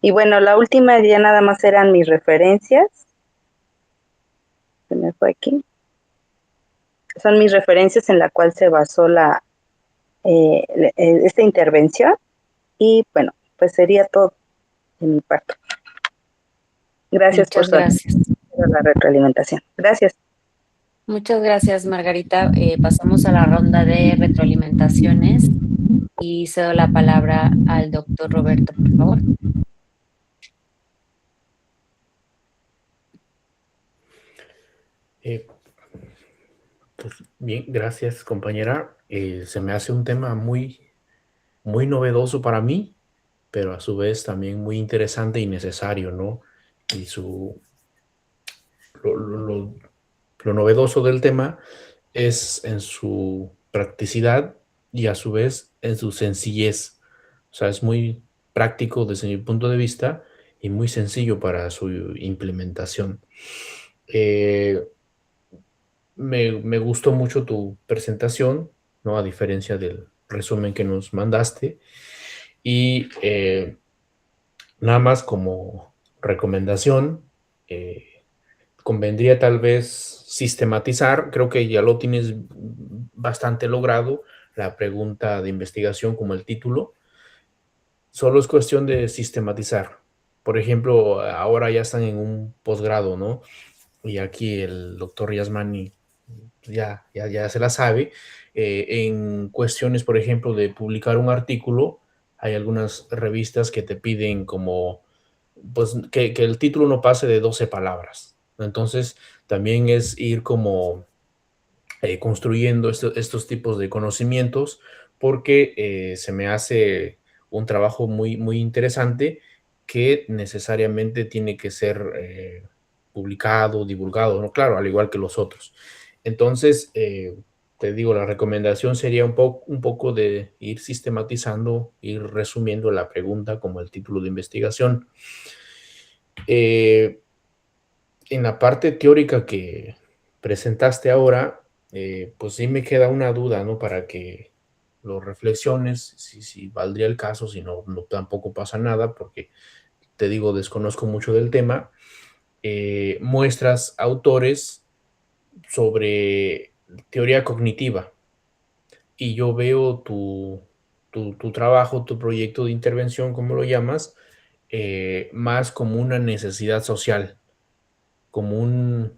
Y bueno, la última ya nada más eran mis referencias. Se me fue aquí. Son mis referencias en la cual se basó esta intervención. Y bueno, pues sería todo de mi parte. Gracias por la retroalimentación. Gracias. Muchas gracias, Margarita. Pasamos a la ronda de retroalimentaciones y cedo la palabra al doctor Roberto, por favor. Pues bien, gracias, compañera. Se me hace un tema muy, muy novedoso para mí, pero a su vez también muy interesante y necesario, ¿no? Y lo novedoso del tema es en su practicidad y a su vez en su sencillez. O sea, es muy práctico desde mi punto de vista y muy sencillo para su implementación. Me gustó mucho tu presentación, ¿no? A diferencia del resumen que nos mandaste. Y nada más como recomendación, convendría tal vez sistematizar, creo que ya lo tienes bastante logrado, la pregunta de investigación como el título. Solo es cuestión de sistematizar. Por ejemplo, ahora ya están en un posgrado, ¿no? Y aquí el doctor Yasmani ya se la sabe. En cuestiones, por ejemplo, de publicar un artículo, hay algunas revistas que te piden como, pues, que el título no pase de 12 palabras. Entonces, también es ir como construyendo estos tipos de conocimientos, porque se me hace un trabajo muy, muy interesante que necesariamente tiene que ser publicado, divulgado, ¿no? Claro, al igual que los otros. Entonces, te digo, la recomendación sería un poco de ir sistematizando, ir resumiendo la pregunta como el título de investigación. En la parte teórica que presentaste ahora, pues sí me queda una duda, ¿no? Para que lo reflexiones, si valdría el caso, si no, tampoco pasa nada, porque te digo, desconozco mucho del tema. Muestras autores sobre teoría cognitiva y yo veo tu trabajo, tu proyecto de intervención, como lo llamas, más como una necesidad social, como un,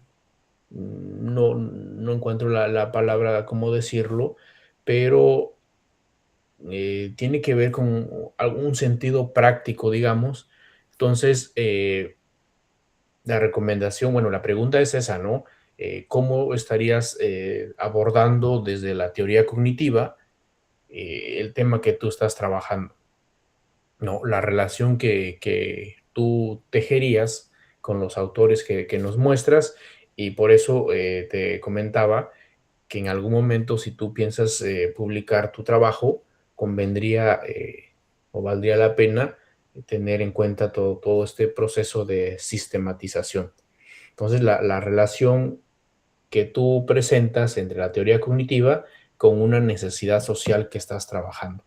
no encuentro la palabra, cómo decirlo, pero tiene que ver con algún sentido práctico, digamos. Entonces, la recomendación, bueno, la pregunta es esa, ¿no? ¿Cómo estarías abordando desde la teoría cognitiva el tema que tú estás trabajando? ¿No? La relación que tú tejerías con los autores que nos muestras, y por eso te comentaba que en algún momento, si tú piensas publicar tu trabajo, convendría o valdría la pena tener en cuenta todo este proceso de sistematización. Entonces, la relación que tú presentas entre la teoría cognitiva con una necesidad social que estás trabajando.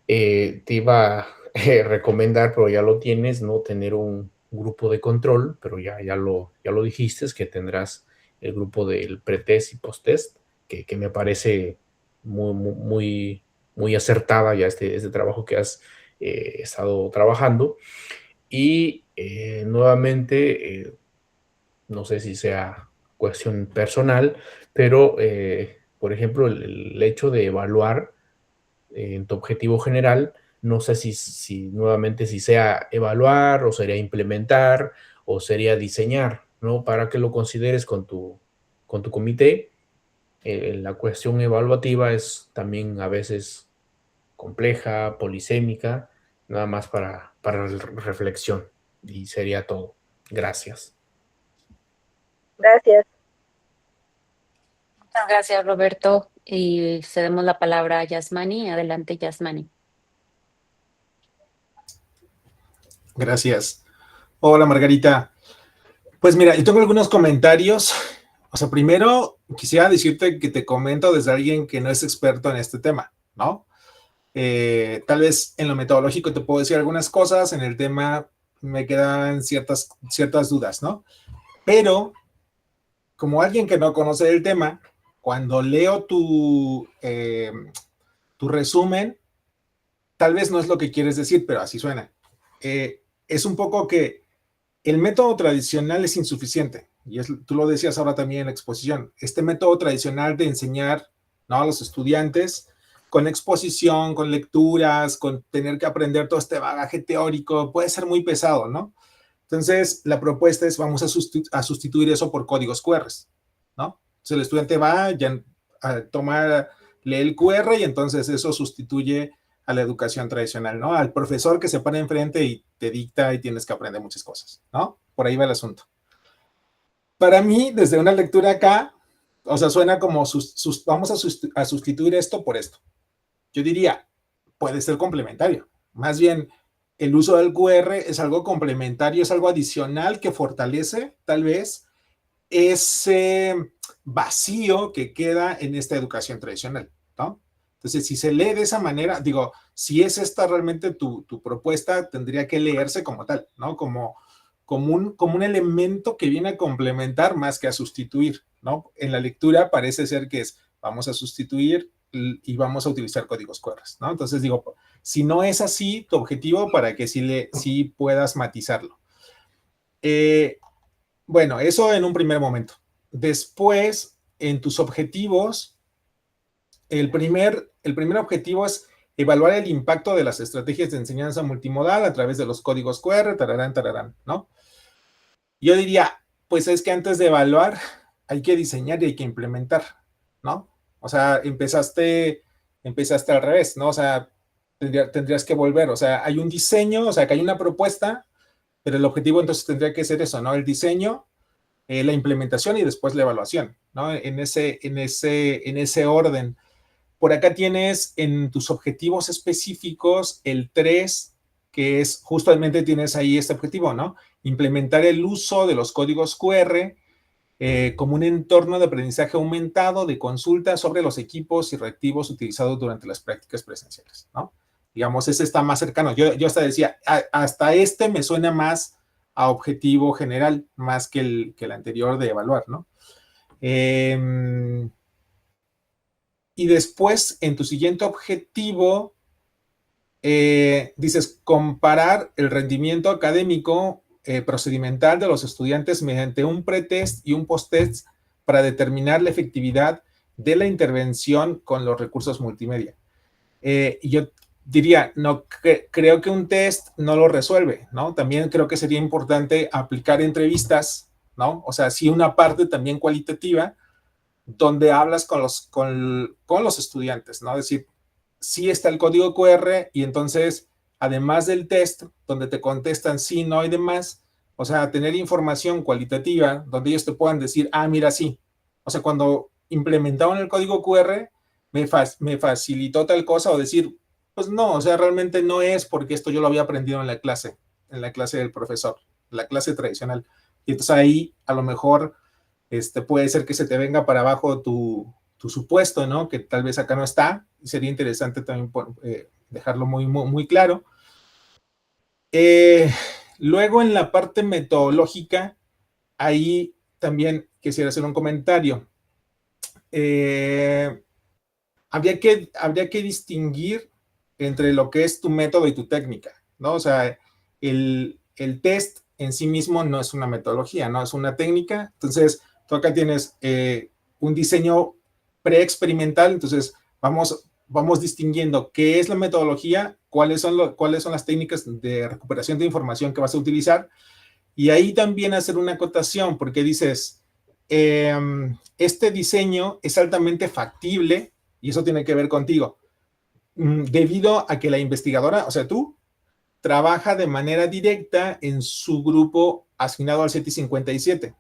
Te iba a recomendar, pero ya lo tienes, ¿no? Tener un grupo de control, pero ya lo dijiste, es que tendrás el grupo del pretest y posttest, que me parece muy acertada ya este trabajo que has estado trabajando. Y nuevamente, no sé si sea cuestión personal, pero, por ejemplo, el hecho de evaluar en tu objetivo general, no sé si nuevamente si sea evaluar o sería implementar o sería diseñar, ¿no? Para que lo consideres con tu comité. La cuestión evaluativa es también a veces compleja, polisémica, nada más para reflexión. Y sería todo. Gracias. Gracias. Muchas gracias, Roberto. Y cedemos la palabra a Yasmani. Adelante, Yasmani. Gracias. Hola, Margarita. Pues mira, yo tengo algunos comentarios. O sea, primero quisiera decirte que te comento desde alguien que no es experto en este tema, ¿no? Tal vez en lo metodológico te puedo decir algunas cosas, en el tema me quedan ciertas dudas, ¿no? Pero como alguien que no conoce el tema, cuando leo tu resumen, tal vez no es lo que quieres decir, pero así suena. Es un poco que el método tradicional es insuficiente, y tú lo decías ahora también en la exposición. Este método tradicional de enseñar, ¿no?, a los estudiantes con exposición, con lecturas, con tener que aprender todo este bagaje teórico, puede ser muy pesado, ¿no? Entonces, la propuesta es, vamos a sustituir eso por códigos QR, ¿no? Entonces, el estudiante va a lee el QR y entonces eso sustituye a la educación tradicional, ¿no? Al profesor que se pone enfrente y te dicta y tienes que aprender muchas cosas, ¿no? Por ahí va el asunto. Para mí, desde una lectura acá, o sea, suena como vamos a sustituir esto por esto. Yo diría, puede ser complementario. Más bien, el uso del QR es algo complementario, es algo adicional que fortalece, tal vez, ese vacío que queda en esta educación tradicional, ¿no? Entonces, si se lee de esa manera, digo, si es esta realmente tu propuesta, tendría que leerse como tal, ¿no? Como un elemento que viene a complementar más que a sustituir, ¿no? En la lectura parece ser que vamos a sustituir y vamos a utilizar códigos QR, ¿no? Entonces digo, si no es así tu objetivo, para que sí puedas matizarlo. Bueno, eso en un primer momento. Después, en tus objetivos, el primer objetivo es evaluar el impacto de las estrategias de enseñanza multimodal a través de los códigos QR, tararán, ¿no? Yo diría, pues es que antes de evaluar hay que diseñar y hay que implementar, ¿no? O sea, empezaste al revés, ¿no? O sea, tendrías que volver, o sea, hay un diseño, o sea, que hay una propuesta, pero el objetivo entonces tendría que ser eso, ¿no? El diseño, la implementación y después la evaluación, ¿no? En ese orden. Por acá tienes en tus objetivos específicos el 3, que es justamente tienes ahí este objetivo, ¿no? Implementar el uso de los códigos QR como un entorno de aprendizaje aumentado de consulta sobre los equipos y reactivos utilizados durante las prácticas presenciales, ¿no? Digamos, ese está más cercano. Yo hasta decía, hasta este me suena más a objetivo general, más que el anterior de evaluar, ¿no? Y después, en tu siguiente objetivo, dices comparar el rendimiento académico procedimental de los estudiantes mediante un pretest y un posttest para determinar la efectividad de la intervención con los recursos multimedia. Yo diría, no creo que un test no lo resuelve, ¿no? También creo que sería importante aplicar entrevistas, ¿no? O sea, sí una parte también cualitativa donde hablas con los estudiantes, ¿no? Es decir, sí está el código QR y entonces, además del test, donde te contestan sí, no y demás, o sea, tener información cualitativa donde ellos te puedan decir, ah, mira, sí. O sea, cuando implementaron el código QR, me facilitó tal cosa, o decir, pues no, o sea, realmente no es porque esto yo lo había aprendido en la clase del profesor, en la clase tradicional. Y entonces ahí, a lo mejor, puede ser que se te venga para abajo tu supuesto, ¿no? Que tal vez acá no está, y sería interesante también dejarlo muy, muy, muy claro. Luego, en la parte metodológica, ahí también quisiera hacer un comentario. Habría que distinguir entre lo que es tu método y tu técnica, ¿no? O sea, el test en sí mismo no es una metodología, ¿no? Es una técnica. Entonces, tú acá tienes un diseño preexperimental, entonces vamos distinguiendo qué es la metodología, cuáles son las técnicas de recuperación de información que vas a utilizar, y ahí también hacer una acotación, porque dices, este diseño es altamente factible, y eso tiene que ver contigo, debido a que la investigadora, o sea, tú, trabaja de manera directa en su grupo asignado al 757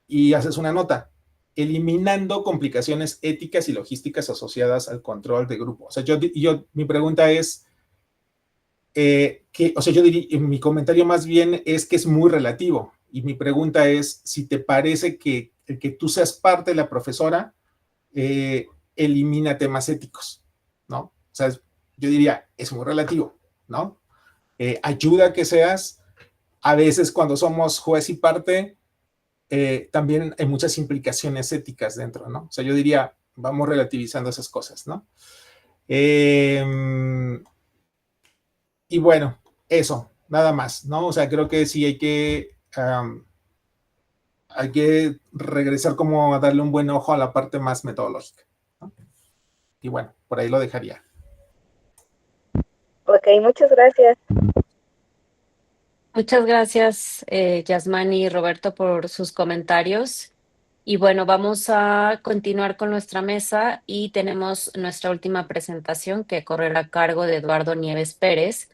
y haces una nota, eliminando complicaciones éticas y logísticas asociadas al control de grupo. O sea, mi pregunta es, o sea, yo diría, mi comentario más bien es que es muy relativo, y mi pregunta es si te parece que el que tú seas parte de la profesora elimina temas éticos, ¿no? O sea, yo diría, es muy relativo, ¿no? Ayuda a que seas, a veces cuando somos juez y parte, también hay muchas implicaciones éticas dentro, ¿no? O sea, yo diría, vamos relativizando esas cosas, ¿no? Y bueno, eso, nada más, ¿no? O sea, creo que sí hay que regresar como a darle un buen ojo a la parte más metodológica, ¿no? Y bueno, por ahí lo dejaría. Ok, muchas gracias. Muchas gracias, Yasmani y Roberto, por sus comentarios. Y bueno, vamos a continuar con nuestra mesa y tenemos nuestra última presentación que correrá a cargo de Eduardo Nieves Pérez,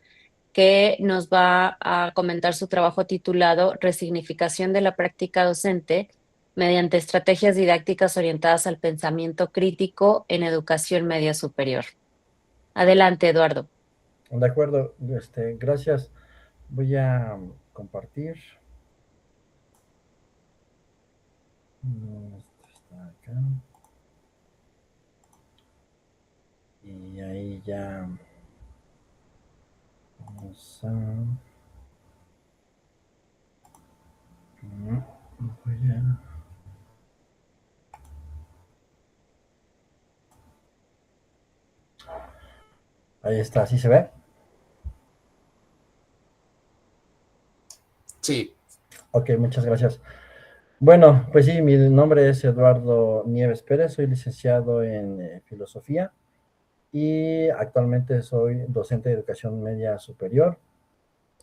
que nos va a comentar su trabajo titulado Resignificación de la práctica docente mediante estrategias didácticas orientadas al pensamiento crítico en educación media superior. Adelante, Eduardo. De acuerdo, gracias. Voy a compartir. Está acá. Y ahí ya vamos a... Voy a... Ahí está, ¿sí se ve? Sí. Ok, muchas gracias. Bueno, pues sí, mi nombre es Eduardo Nieves Pérez, soy licenciado en Filosofía y actualmente soy docente de Educación Media Superior.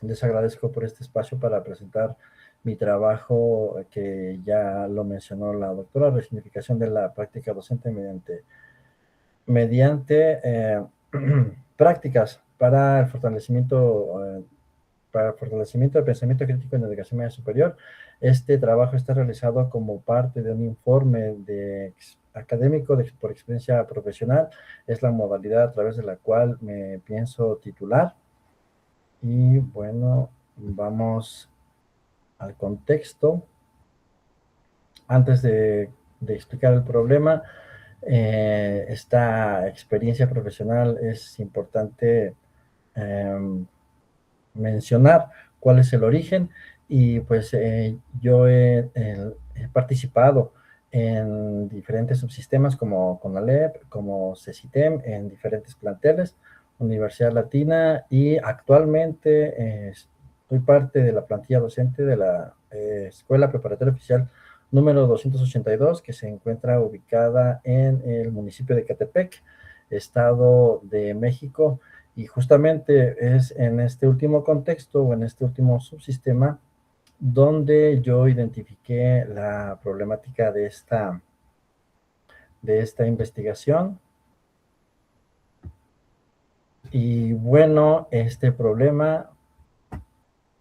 Les agradezco por este espacio para presentar mi trabajo, que ya lo mencionó la doctora, resignificación de la práctica docente mediante prácticas para el fortalecimiento para el fortalecimiento del pensamiento crítico en educación media superior. Este trabajo está realizado como parte de un informe académico por experiencia profesional. Es la modalidad a través de la cual me pienso titular. Y bueno, vamos al contexto. Antes de explicar el problema, esta experiencia profesional es importante mencionar cuál es el origen, y pues yo he participado en diferentes subsistemas como CONALEP, como CECITEM, en diferentes planteles, Universidad Latina, y actualmente soy parte de la plantilla docente de la Escuela Preparatoria Oficial número 282, que se encuentra ubicada en el municipio de Ecatepec, Estado de México. Y justamente es en este último contexto o en este último subsistema donde yo identifiqué la problemática de esta investigación. Y bueno, este problema,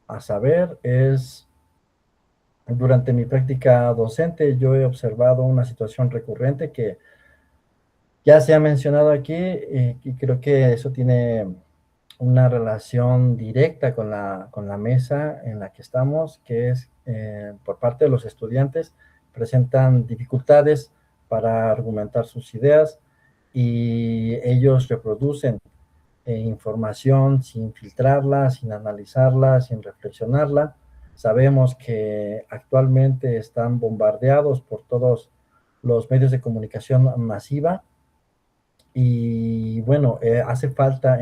a saber, es, durante mi práctica docente, yo he observado una situación recurrente que ya se ha mencionado aquí, y creo que eso tiene una relación directa con la mesa en la que estamos, que es por parte de los estudiantes, presentan dificultades para argumentar sus ideas, y ellos reproducen información sin filtrarla, sin analizarla, sin reflexionarla. Sabemos que actualmente están bombardeados por todos los medios de comunicación masiva, y bueno, hace falta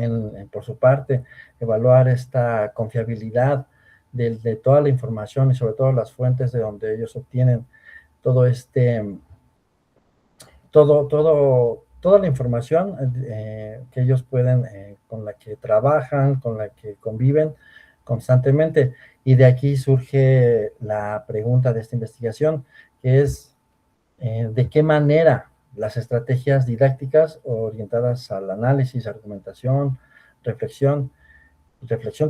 por su parte evaluar esta confiabilidad de toda la información, y sobre todo las fuentes de donde ellos obtienen toda la información que ellos pueden, con la que trabajan, con la que conviven constantemente. Y de aquí surge la pregunta de esta investigación, que es ¿de qué manera las estrategias didácticas orientadas al análisis, argumentación, reflexión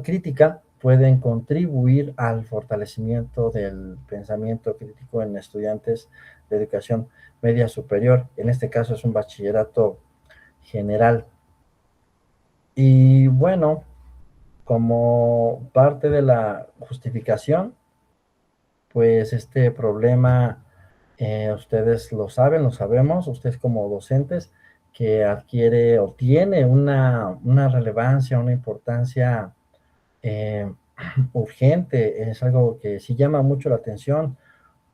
crítica pueden contribuir al fortalecimiento del pensamiento crítico en estudiantes de educación media superior? En este caso es un bachillerato general. Y bueno, como parte de la justificación, pues este problema, ustedes lo saben, lo sabemos, ustedes como docentes, que adquiere o tiene una relevancia, una importancia urgente. Es algo que sí llama mucho la atención,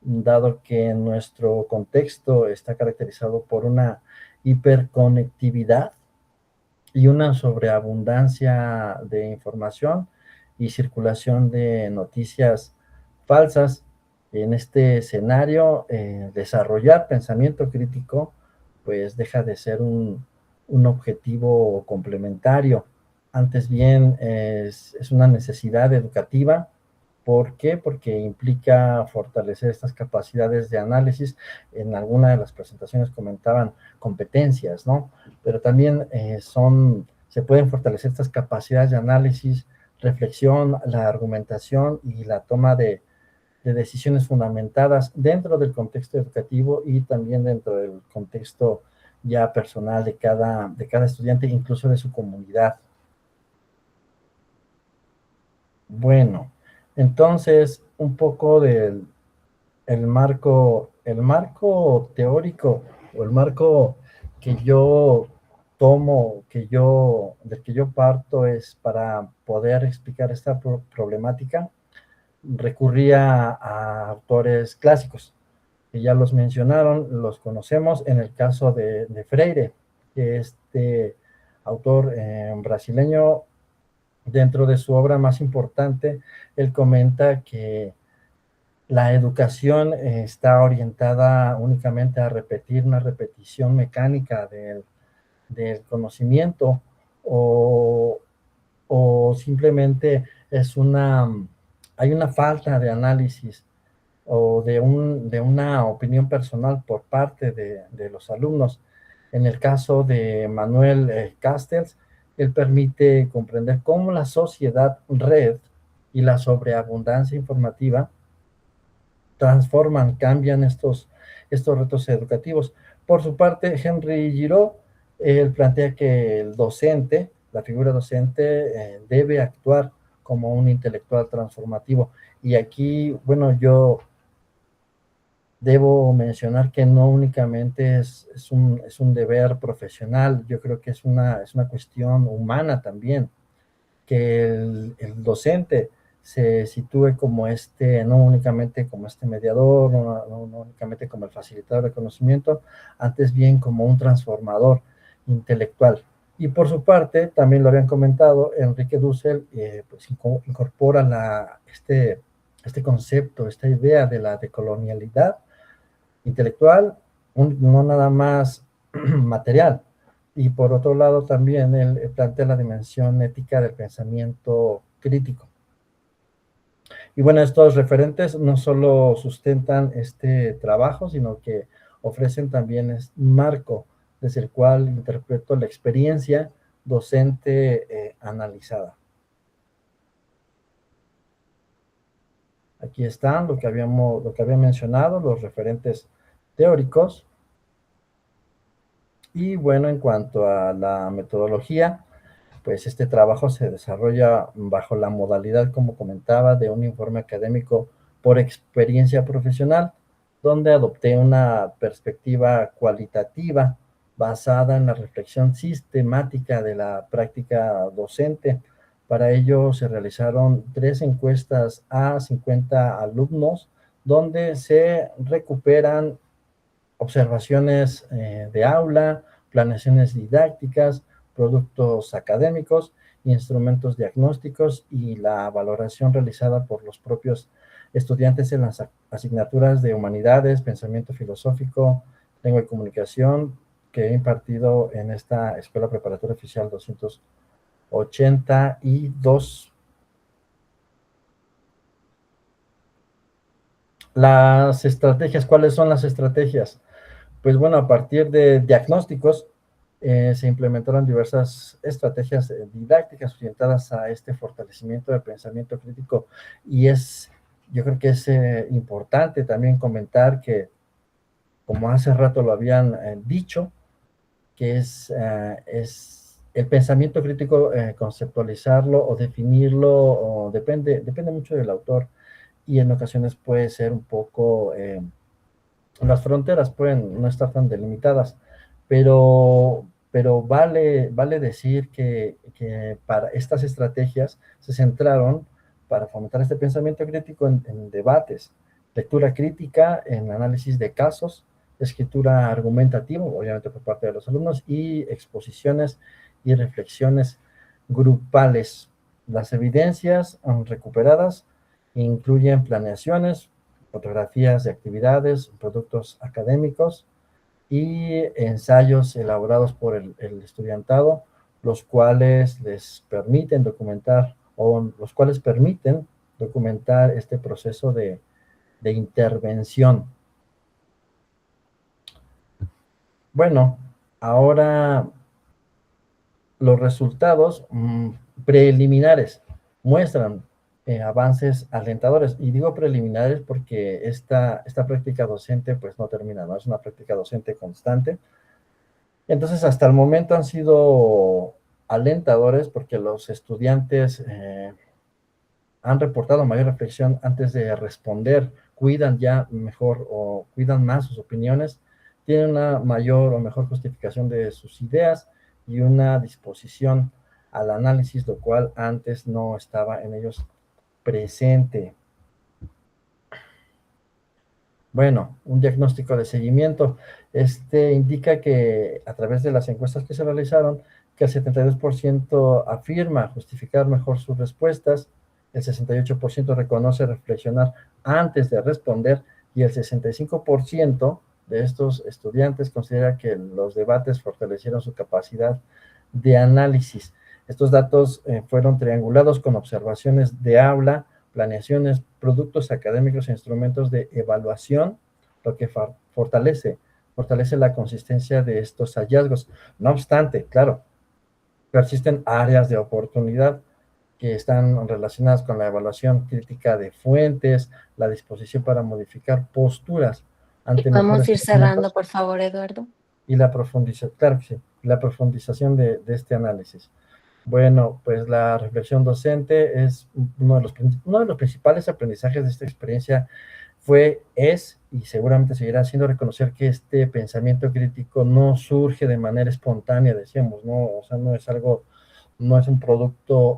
dado que nuestro contexto está caracterizado por una hiperconectividad y una sobreabundancia de información y circulación de noticias falsas. En este escenario, desarrollar pensamiento crítico pues deja de ser un objetivo complementario. Antes bien, es una necesidad educativa. ¿Por qué? Porque implica fortalecer estas capacidades de análisis. En alguna de las presentaciones comentaban competencias, ¿no? Pero también se pueden fortalecer estas capacidades de análisis, reflexión, la argumentación y la toma de decisiones fundamentadas dentro del contexto educativo y también dentro del contexto ya personal de cada estudiante, incluso de su comunidad. Bueno, entonces, un poco del marco teórico, o el marco que yo tomo, del que yo parto, es para poder explicar esta problemática. Recurría a autores clásicos, que ya los mencionaron, los conocemos. En el caso de Freire, que este autor brasileño, dentro de su obra más importante, él comenta que la educación está orientada únicamente a repetir, una repetición mecánica del conocimiento, o simplemente hay una falta de análisis o de una opinión personal por parte de los alumnos. En el caso de Manuel Castells, él permite comprender cómo la sociedad red y la sobreabundancia informativa transforman, cambian estos retos educativos. Por su parte, Henry Giraud, él plantea que el docente, la figura docente, debe actuar como un intelectual transformativo. Y aquí, bueno, yo debo mencionar que no únicamente es un deber profesional, yo creo que es una cuestión humana también, que el docente se sitúe como no únicamente como mediador, no únicamente como el facilitador de conocimiento, antes bien como un transformador intelectual. Y por su parte, también lo habían comentado, Enrique Dussel pues incorpora este concepto, esta idea de la decolonialidad intelectual, no nada más material. Y por otro lado también él plantea la dimensión ética del pensamiento crítico. Y bueno, estos referentes no solo sustentan este trabajo, sino que ofrecen también un marco desde el cual interpreto la experiencia docente analizada. Aquí están lo que había mencionado, los referentes teóricos. Y bueno, en cuanto a la metodología, pues este trabajo se desarrolla bajo la modalidad, como comentaba, de un informe académico por experiencia profesional, donde adopté una perspectiva cualitativa basada en la reflexión sistemática de la práctica docente. Para ello se realizaron 3 encuestas a 50 alumnos, donde se recuperan observaciones de aula, planeaciones didácticas, productos académicos, instrumentos diagnósticos y la valoración realizada por los propios estudiantes en las asignaturas de humanidades, pensamiento filosófico, lengua y comunicación que he impartido en esta Escuela Preparatoria Oficial 282. Las estrategias, ¿cuáles son las estrategias? Pues bueno, a partir de diagnósticos se implementaron diversas estrategias didácticas orientadas a este fortalecimiento del pensamiento crítico, y yo creo que es importante también comentar que, como hace rato lo habían dicho, que es el pensamiento crítico, conceptualizarlo o definirlo, o depende mucho del autor, y en ocasiones puede ser un poco... las fronteras pueden no estar tan delimitadas, pero vale decir que para estas estrategias se centraron para fomentar este pensamiento crítico en debates, lectura crítica, en análisis de casos, escritura argumentativa, obviamente por parte de los alumnos, y exposiciones y reflexiones grupales. Las evidencias recuperadas incluyen planeaciones, fotografías de actividades, productos académicos y ensayos elaborados por el estudiantado, los cuales les permiten documentar este proceso de intervención. Bueno, ahora los resultados preliminares muestran avances alentadores, y digo preliminares porque esta práctica docente pues no termina, ¿no? Es una práctica docente constante. Entonces, hasta el momento han sido alentadores porque los estudiantes han reportado mayor reflexión antes de responder, cuidan ya mejor o cuidan más sus opiniones, tienen una mayor o mejor justificación de sus ideas y una disposición al análisis, lo cual antes no estaba en ellos presente. Bueno, un diagnóstico de seguimiento. Indica que a través de las encuestas que se realizaron, que el 72% afirma justificar mejor sus respuestas, el 68% reconoce reflexionar antes de responder, y el 65% de estos estudiantes considera que los debates fortalecieron su capacidad de análisis. Estos datos fueron triangulados con observaciones de aula, planeaciones, productos académicos e instrumentos de evaluación, lo que fortalece la consistencia de estos hallazgos. No obstante, claro, persisten áreas de oportunidad que están relacionadas con la evaluación crítica de fuentes, la disposición para modificar posturas ante ¿Podemos mejores ir cerrando, documentos por favor, Eduardo? y la profundización, claro que sí, la profundización de este análisis. Bueno, pues la reflexión docente es uno de los principales aprendizajes de esta experiencia es y seguramente seguirá siendo reconocer que este pensamiento crítico no surge de manera espontánea, decíamos, ¿no? O sea, no es un producto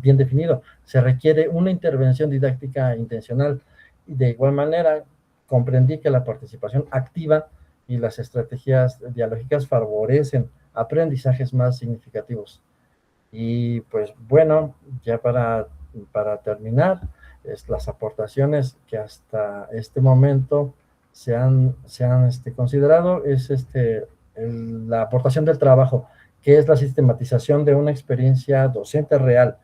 bien definido, se requiere una intervención didáctica intencional. Y de igual manera, comprendí que la participación activa y las estrategias dialógicas favorecen aprendizajes más significativos. Y pues bueno, ya para terminar, las aportaciones que hasta este momento se han considerado es la aportación del trabajo, que es la sistematización de una experiencia docente real,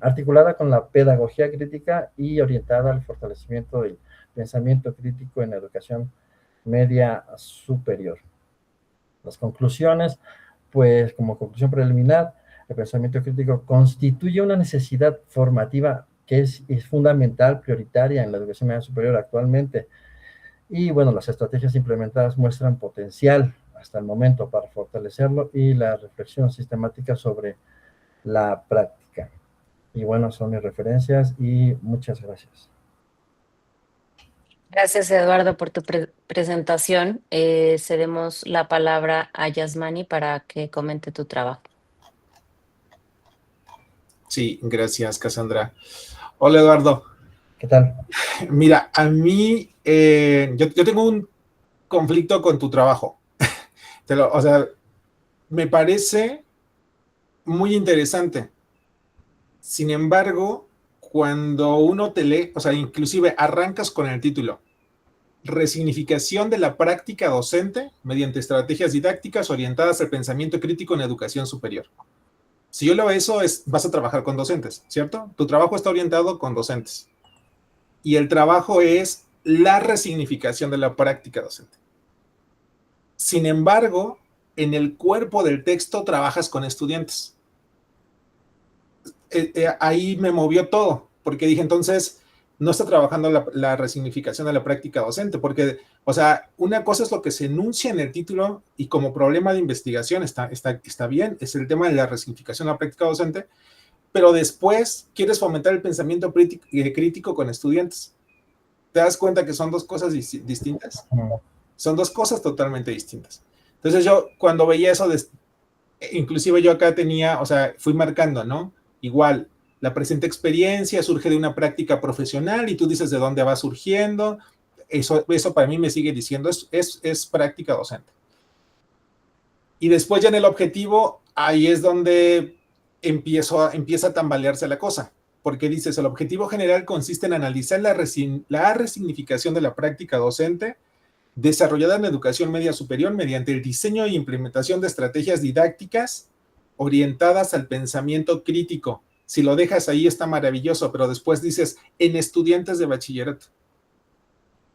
articulada con la pedagogía crítica y orientada al fortalecimiento del pensamiento crítico en la educación media superior. Las conclusiones, pues como conclusión preliminar, el pensamiento crítico constituye una necesidad formativa que es fundamental, prioritaria en la educación media superior actualmente. Y bueno, las estrategias implementadas muestran potencial hasta el momento para fortalecerlo y la reflexión sistemática sobre la práctica. Y bueno, son mis referencias y muchas gracias. Gracias, Eduardo, por tu presentación. Cedemos la palabra a Yasmani para que comente tu trabajo. Sí, gracias, Cassandra. Hola, Eduardo. ¿Qué tal? Mira, a mí, yo tengo un conflicto con tu trabajo. O sea, me parece muy interesante. Sin embargo, cuando uno te lee, o sea, inclusive arrancas con el título, resignificación de la práctica docente mediante estrategias didácticas orientadas al pensamiento crítico en educación superior. Si yo leo eso, vas a trabajar con docentes, ¿cierto? Tu trabajo está orientado con docentes. Y el trabajo es la resignificación de la práctica docente. Sin embargo, en el cuerpo del texto trabajas con estudiantes. Ahí me movió todo, porque dije, entonces, no está trabajando la resignificación de la práctica docente, porque, o sea, una cosa es lo que se enuncia en el título y como problema de investigación está bien, es el tema de la resignificación de la práctica docente, pero después quieres fomentar el pensamiento crítico con estudiantes. ¿Te das cuenta que son dos cosas distintas? Son dos cosas totalmente distintas. Entonces yo, cuando veía eso, inclusive yo acá tenía, o sea, fui marcando, ¿no? Igual, la presente experiencia surge de una práctica profesional y tú dices de dónde va surgiendo. Eso para mí me sigue diciendo, es práctica docente. Y después ya en el objetivo, ahí es donde empieza a tambalearse la cosa, porque dices, el objetivo general consiste en analizar la resignificación de la práctica docente desarrollada en educación media superior mediante el diseño e implementación de estrategias didácticas orientadas al pensamiento crítico. Si lo dejas ahí está maravilloso, pero después dices, en estudiantes de bachillerato.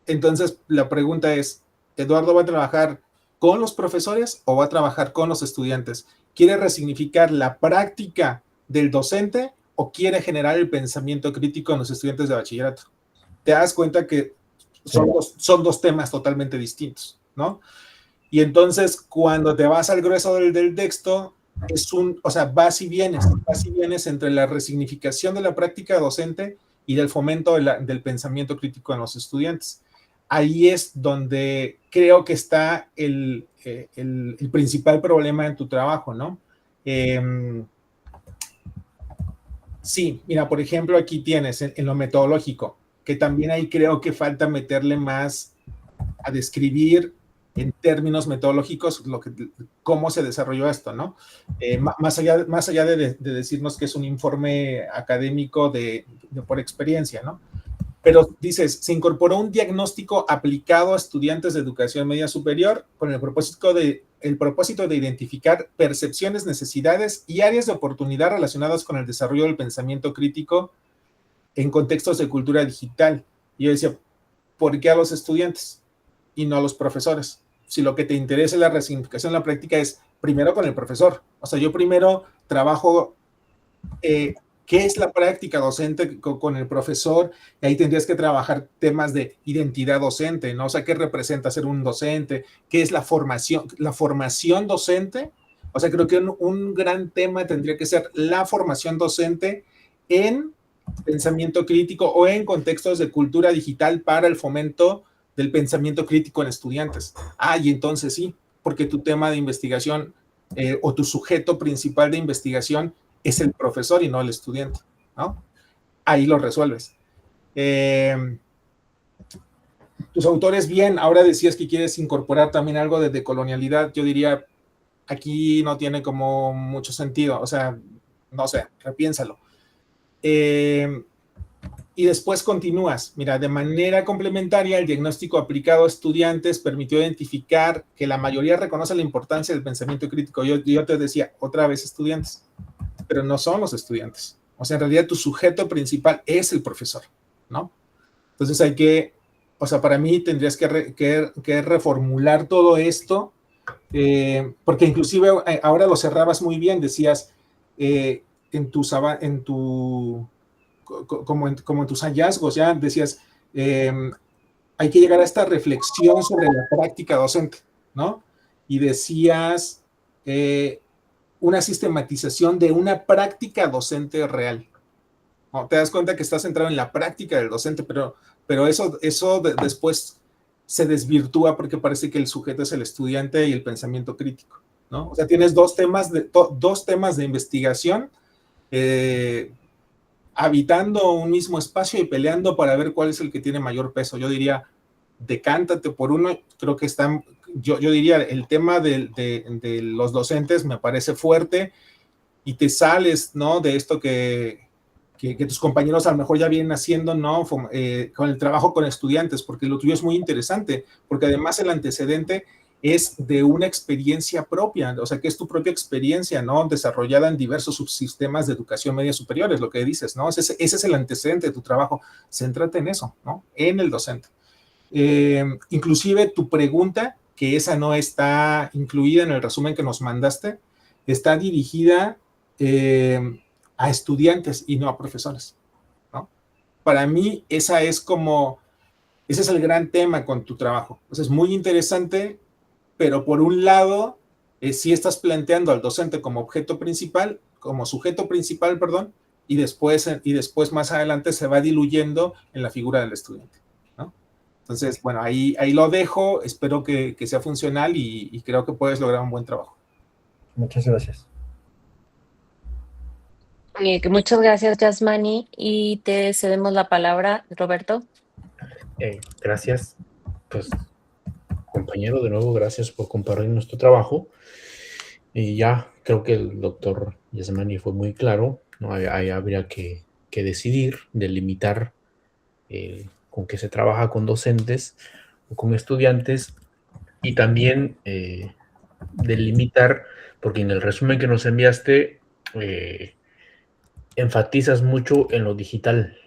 Entonces, la pregunta es, ¿Eduardo va a trabajar con los profesores o va a trabajar con los estudiantes? ¿Quiere resignificar la práctica del docente o quiere generar el pensamiento crítico en los estudiantes de bachillerato? Te das cuenta que son dos temas totalmente distintos, ¿no? Y entonces, cuando te vas al grueso del texto, o sea, vas y vienes entre la resignificación de la práctica docente y del fomento del pensamiento crítico en los estudiantes. Ahí es donde creo que está el principal problema en tu trabajo, ¿no? Sí, mira, por ejemplo, aquí tienes en lo metodológico, que también ahí creo que falta meterle más a describir en términos metodológicos cómo se desarrolló esto, ¿no? Más allá de decirnos que es un informe académico por experiencia, ¿no? Pero dices, se incorporó un diagnóstico aplicado a estudiantes de educación media superior con el propósito de identificar percepciones, necesidades y áreas de oportunidad relacionadas con el desarrollo del pensamiento crítico en contextos de cultura digital. Y yo decía, ¿por qué a los estudiantes y no a los profesores? Si lo que te interesa es la resignificación de la práctica, es primero con el profesor. O sea, yo primero trabajo ¿Qué es la práctica docente con el profesor? Y ahí tendrías que trabajar temas de identidad docente, ¿no? O sea, ¿qué representa ser un docente? ¿Qué es la formación docente? O sea, creo que un gran tema tendría que ser la formación docente en pensamiento crítico o en contextos de cultura digital para el fomento del pensamiento crítico en estudiantes. Y entonces sí, porque tu tema de investigación o tu sujeto principal de investigación es el profesor y no el estudiante, ¿no? Ahí lo resuelves. Tus autores, bien, ahora decías que quieres incorporar también algo de decolonialidad. Yo diría, aquí no tiene como mucho sentido, o sea, no sé, repiénsalo. Y después continúas. Mira, de manera complementaria, el diagnóstico aplicado a estudiantes permitió identificar que la mayoría reconoce la importancia del pensamiento crítico. Yo te decía, otra vez estudiantes, pero no son los estudiantes. O sea, en realidad tu sujeto principal es el profesor, ¿no? Entonces hay que, o sea, para mí tendrías que reformular todo esto, porque inclusive ahora lo cerrabas muy bien, decías, como en tus hallazgos, ya decías, hay que llegar a esta reflexión sobre la práctica docente, ¿no? Y decías una sistematización de una práctica docente real. ¿No? Te das cuenta que estás centrado en la práctica del docente, pero eso después se desvirtúa porque parece que el sujeto es el estudiante y el pensamiento crítico, ¿no? O sea, tienes dos temas de investigación habitando un mismo espacio y peleando para ver cuál es el que tiene mayor peso. Yo diría, decántate por uno. Creo que yo diría, el tema de los docentes me parece fuerte y te sales, ¿no? De esto que tus compañeros a lo mejor ya vienen haciendo, ¿no? Con el trabajo con estudiantes, porque lo tuyo es muy interesante, porque además el antecedente es de una experiencia propia, o sea, que es tu propia experiencia, ¿no? Desarrollada en diversos subsistemas de educación media superior, es lo que dices, ¿no? Ese es el antecedente de tu trabajo. Céntrate en eso, ¿no? En el docente. Inclusive tu pregunta, que esa no está incluida en el resumen que nos mandaste, está dirigida a estudiantes y no a profesores, ¿no? Para mí, ese es el gran tema con tu trabajo. O sea, es muy interesante, pero por un lado, sí estás planteando al docente como objeto principal, como sujeto principal, perdón, y después más adelante se va diluyendo en la figura del estudiante, ¿no? Entonces, bueno, ahí lo dejo, espero que sea funcional y creo que puedes lograr un buen trabajo. Muchas gracias. Muchas gracias, Yasmani, y te cedemos la palabra, Roberto. Gracias, pues, compañero, de nuevo, gracias por compartir nuestro trabajo. Y ya creo que el doctor Yasmani fue muy claro, ¿no? Ahí habría que decidir, delimitar con qué se trabaja con docentes o con estudiantes, y también delimitar, porque en el resumen que nos enviaste enfatizas mucho en lo digital.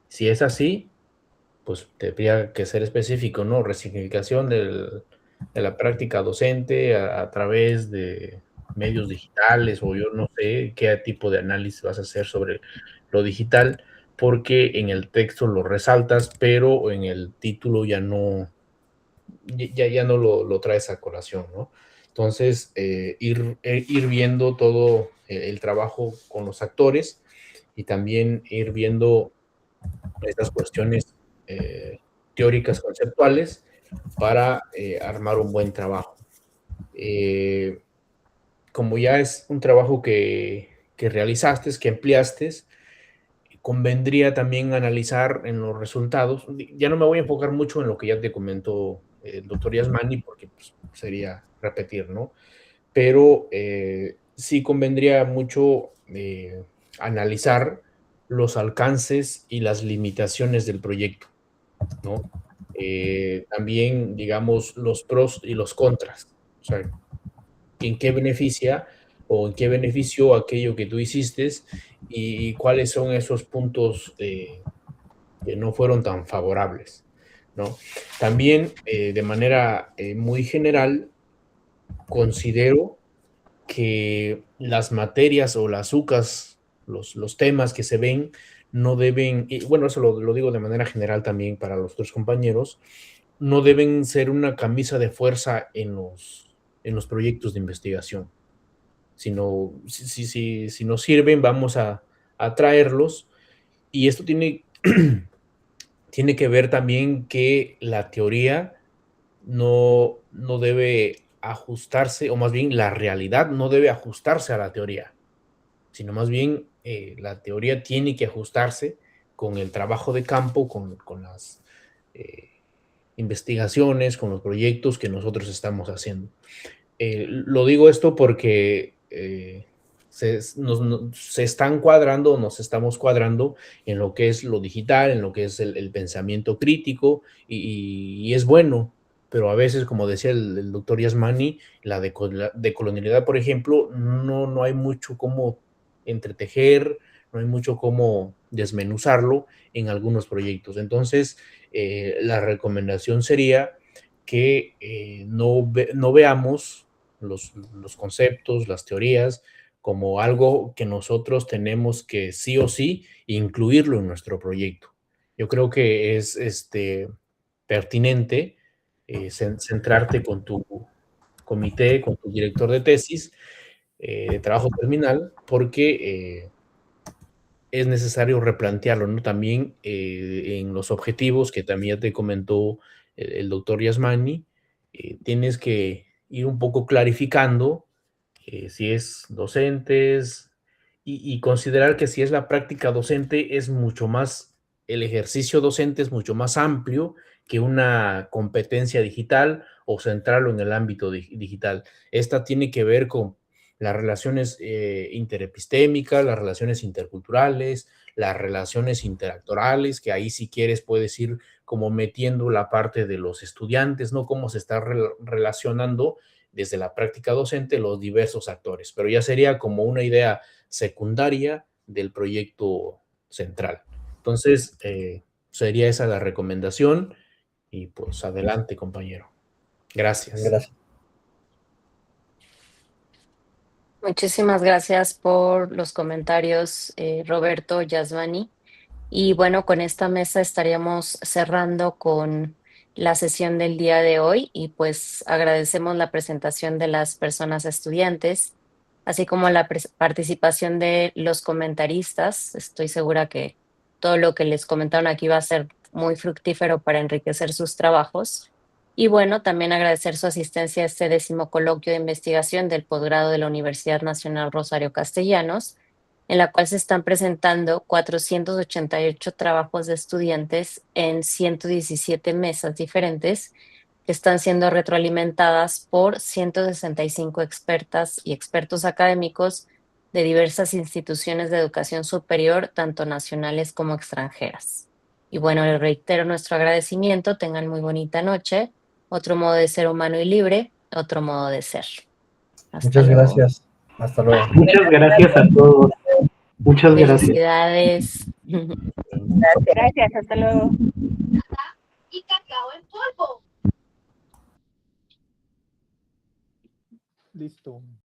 Si es así, pues tendría que ser específico, ¿no? Resignificación de la práctica docente a través de medios digitales, o yo no sé qué tipo de análisis vas a hacer sobre lo digital, porque en el texto lo resaltas, pero en el título ya no lo traes a colación, ¿no? Entonces, ir viendo todo el trabajo con los actores y también ir viendo estas cuestiones teóricas, conceptuales, para armar un buen trabajo. Como ya es un trabajo que realizaste, que ampliaste, convendría también analizar en los resultados. Ya no me voy a enfocar mucho en lo que ya te comentó el doctor Yasmani, porque pues, sería repetir, ¿no? Pero sí convendría mucho analizar los alcances y las limitaciones del proyecto, ¿no? También, digamos, los pros y los contras. O sea, en qué beneficia o en qué benefició aquello que tú hiciste, y cuáles son esos puntos que no fueron tan favorables, ¿no? También, de manera muy general, considero que las materias o las UCAs los temas que se ven no deben, y bueno, eso lo digo de manera general también para los otros compañeros, no deben ser una camisa de fuerza en los proyectos de investigación, sino si nos sirven, vamos a traerlos, y esto tiene que ver también que la teoría no debe ajustarse, o más bien la realidad no debe ajustarse a la teoría, sino más bien la teoría tiene que ajustarse con el trabajo de campo, con las investigaciones, con los proyectos que nosotros estamos haciendo. Lo digo esto porque se están cuadrando, nos estamos cuadrando en lo que es lo digital, en lo que es el pensamiento crítico, y es bueno, pero a veces, como decía el doctor Yasmani, la decolonialidad, por ejemplo, no hay mucho cómo entretejer, no hay mucho cómo desmenuzarlo en algunos proyectos. Entonces, la recomendación sería que no veamos los conceptos, las teorías, como algo que nosotros tenemos que sí o sí incluirlo en nuestro proyecto. Yo creo que es pertinente centrarte con tu comité, con tu director de tesis, de trabajo terminal, porque es necesario replantearlo, ¿no? También en los objetivos que también ya te comentó el doctor Yasmani, tienes que ir un poco clarificando si es docentes y considerar que si es la práctica docente es mucho más, el ejercicio docente es mucho más amplio que una competencia digital o centrarlo en el ámbito digital. Esta tiene que ver con las relaciones interepistémicas, las relaciones interculturales, las relaciones interactorales, que ahí si quieres puedes ir como metiendo la parte de los estudiantes, ¿no? Cómo se está relacionando desde la práctica docente los diversos actores, pero ya sería como una idea secundaria del proyecto central. Entonces, sería esa la recomendación y pues adelante, compañero. Gracias. Gracias. Muchísimas gracias por los comentarios, Roberto, Yasmani. Y bueno, con esta mesa estaríamos cerrando con la sesión del día de hoy y pues agradecemos la presentación de las personas estudiantes, así como la participación de los comentaristas. Estoy segura que todo lo que les comentaron aquí va a ser muy fructífero para enriquecer sus trabajos. Y bueno, también agradecer su asistencia a este 10º coloquio de investigación del posgrado de la Universidad Nacional Rosario Castellanos, en la cual se están presentando 488 trabajos de estudiantes en 117 mesas diferentes que están siendo retroalimentadas por 165 expertas y expertos académicos de diversas instituciones de educación superior, tanto nacionales como extranjeras. Y bueno, les reitero nuestro agradecimiento, tengan muy bonita noche. Otro modo de ser humano y libre, otro modo de ser. Muchas gracias. Hasta luego. Muchas gracias a todos. Muchas gracias. Felicidades. Gracias, hasta luego. Y cacao en polvo. Listo.